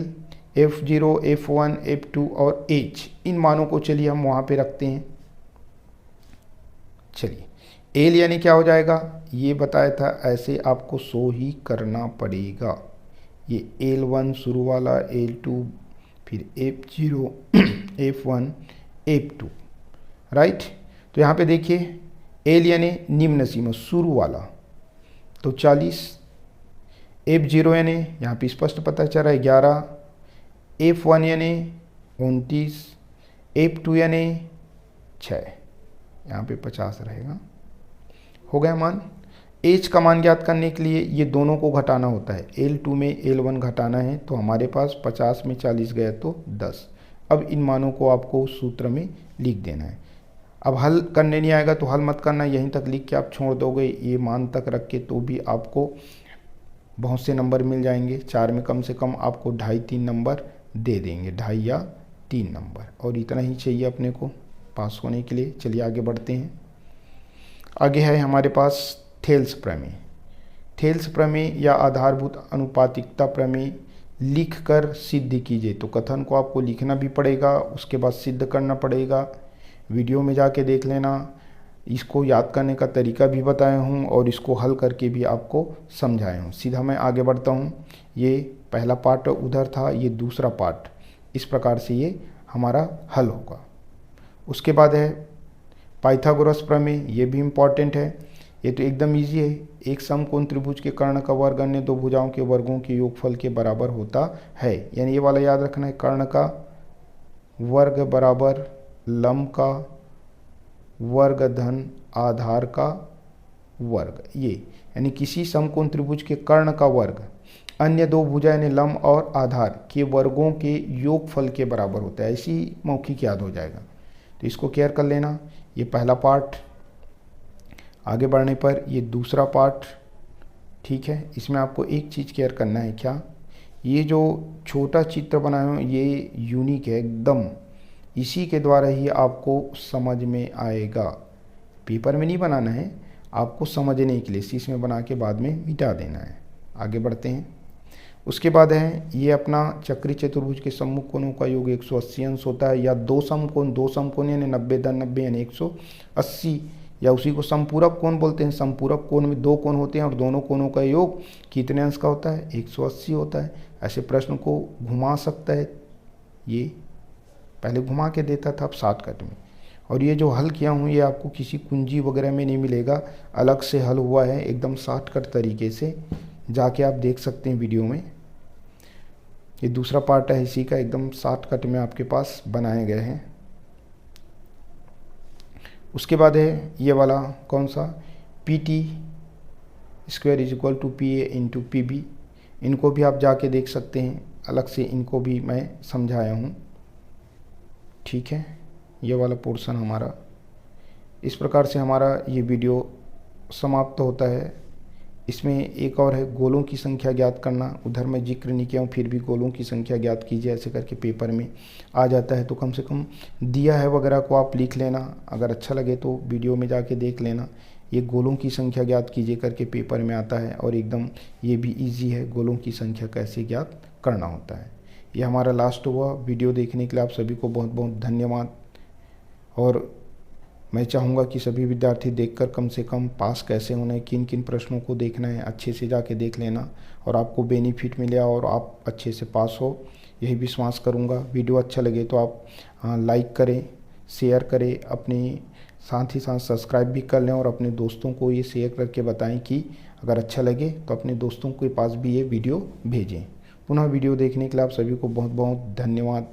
F0 F1 F2 और H, इन मानों को चलिए हम वहाँ पे रखते हैं। चलिए L यानी क्या हो जाएगा, ये बताया था, ऐसे आपको शो ही करना पड़ेगा। ये L1 शुरू वाला, L2, फिर F0 F1 F2। राइट, तो यहाँ पे देखिए L यानी निम्न सीमा, शुरू वाला, तो 40। F0 यानी यहाँ पे स्पष्ट पता चल रहा है 11। F1 यानी 29। F2 यानी 6, यहाँ पे 50 रहेगा। हो गया मान। H का मान ज्ञात करने के लिए ये दोनों को घटाना होता है, L2 में L1 घटाना है, तो हमारे पास 50 में 40 गया तो 10। अब इन मानों को आपको सूत्र में लिख देना है। अब हल करने नहीं आएगा तो हल मत करना, यहीं तक लिख के आप छोड़ दोगे, ये मान तक रख के, तो भी आपको बहुत से नंबर मिल जाएंगे। 4 में कम से कम आपको 2.5-3 नंबर दे देंगे, 2.5 या 3 नंबर, और इतना ही चाहिए अपने को पास होने के लिए। चलिए आगे बढ़ते हैं। आगे है हमारे पास थेल्स प्रमेय। थेल्स प्रमेय या आधारभूत अनुपातिकता प्रमेय लिख कर सिद्ध कीजिए। तो कथन को आपको लिखना भी पड़ेगा, उसके बाद सिद्ध करना पड़ेगा। वीडियो में जाके देख लेना। इसको याद करने का तरीका भी बताया हूँ और इसको हल करके भी आपको समझाया हूँ। सीधा मैं आगे बढ़ता हूँ। ये पहला पार्ट उधर था, ये दूसरा पार्ट। इस प्रकार से ये हमारा हल होगा। उसके बाद है पाइथागोरस प्रमेय, ये भी इम्पॉर्टेंट है। ये तो एकदम इजी है। एक समकोण त्रिभुज के कर्ण का वर्ग अन्य दो भुजाओं के वर्गों के योगफल के बराबर होता है। यानी ये वाला याद रखना है, कर्ण का वर्ग बराबर लंब का वर्ग धन आधार का वर्ग। ये यानी किसी समकोण त्रिभुज के कर्ण का वर्ग अन्य दो भुजा यानी लंब और आधार के वर्गों के योगफल के बराबर होता है। ऐसी मौखिक याद हो जाएगा, तो इसको केयर कर लेना। ये पहला पार्ट। आगे बढ़ने पर ये दूसरा पार्ट, ठीक है। इसमें आपको एक चीज़ केयर करना है, क्या? ये जो छोटा चित्र बनाया हूँ ये यूनिक है एकदम, इसी के द्वारा ही आपको समझ में आएगा। पेपर में नहीं बनाना है, आपको समझने के लिए शीश में बना के बाद में मिटा देना है। आगे बढ़ते हैं। उसके बाद है ये अपना चक्री चतुर्भुज के सम्मुख कोणों का योग 180 अंश होता है, या दो समकोण यानी 90 धन 90 यानी 180, या उसी को समपूरक कोण बोलते हैं। समपूरक कोण में दो कोण होते हैं और दोनों कोणों का योग कितने अंश का होता है? 180 होता है। ऐसे प्रश्न को घुमा सकता है, ये पहले घुमा के देता था, अब शॉर्टकट में। और ये जो हल किया हूँ ये आपको किसी कुंजी वगैरह में नहीं मिलेगा, अलग से हल हुआ है एकदम शॉर्टकट तरीके से, जाके आप देख सकते हैं वीडियो में। ये दूसरा पार्ट है इसी का, एकदम शॉर्टकट में आपके पास बनाए गए हैं। उसके बाद है ये वाला कौन सा, PT square is equal to PA into PB। इनको भी आप जाके देख सकते हैं, अलग से इनको भी मैं समझाया हूँ, ठीक है। ये वाला पोर्शन हमारा इस प्रकार से हमारा ये वीडियो समाप्त होता है। इसमें एक और है गोलों की संख्या ज्ञात करना, उधर मैं जिक्र नहीं किया हूँ, फिर भी गोलों की संख्या ज्ञात कीजिए, ऐसे करके पेपर में आ जाता है। तो कम से कम दिया है वगैरह को आप लिख लेना, अगर अच्छा लगे तो वीडियो में जाके देख लेना। ये गोलों की संख्या ज्ञात कीजिए करके पेपर में आता है, और एकदम ये भी ईजी है, गोलों की संख्या कैसे ज्ञात करना होता है। ये हमारा लास्ट हुआ। वीडियो देखने के लिए आप सभी को बहुत बहुत धन्यवाद। और मैं चाहूँगा कि सभी विद्यार्थी देखकर कम से कम पास कैसे होना है, किन किन प्रश्नों को देखना है, अच्छे से जाके देख लेना और आपको बेनिफिट मिले और आप अच्छे से पास हो, यही विश्वास करूँगा। वीडियो अच्छा लगे तो आप लाइक करें, शेयर करें, अपने साथ ही साथ सब्सक्राइब भी कर लें और अपने दोस्तों को ये शेयर करके बताएं कि अगर अच्छा लगे तो अपने दोस्तों के पास भी ये वीडियो भेजें। पुनः वीडियो देखने के लिए आप सभी को बहुत बहुत धन्यवाद।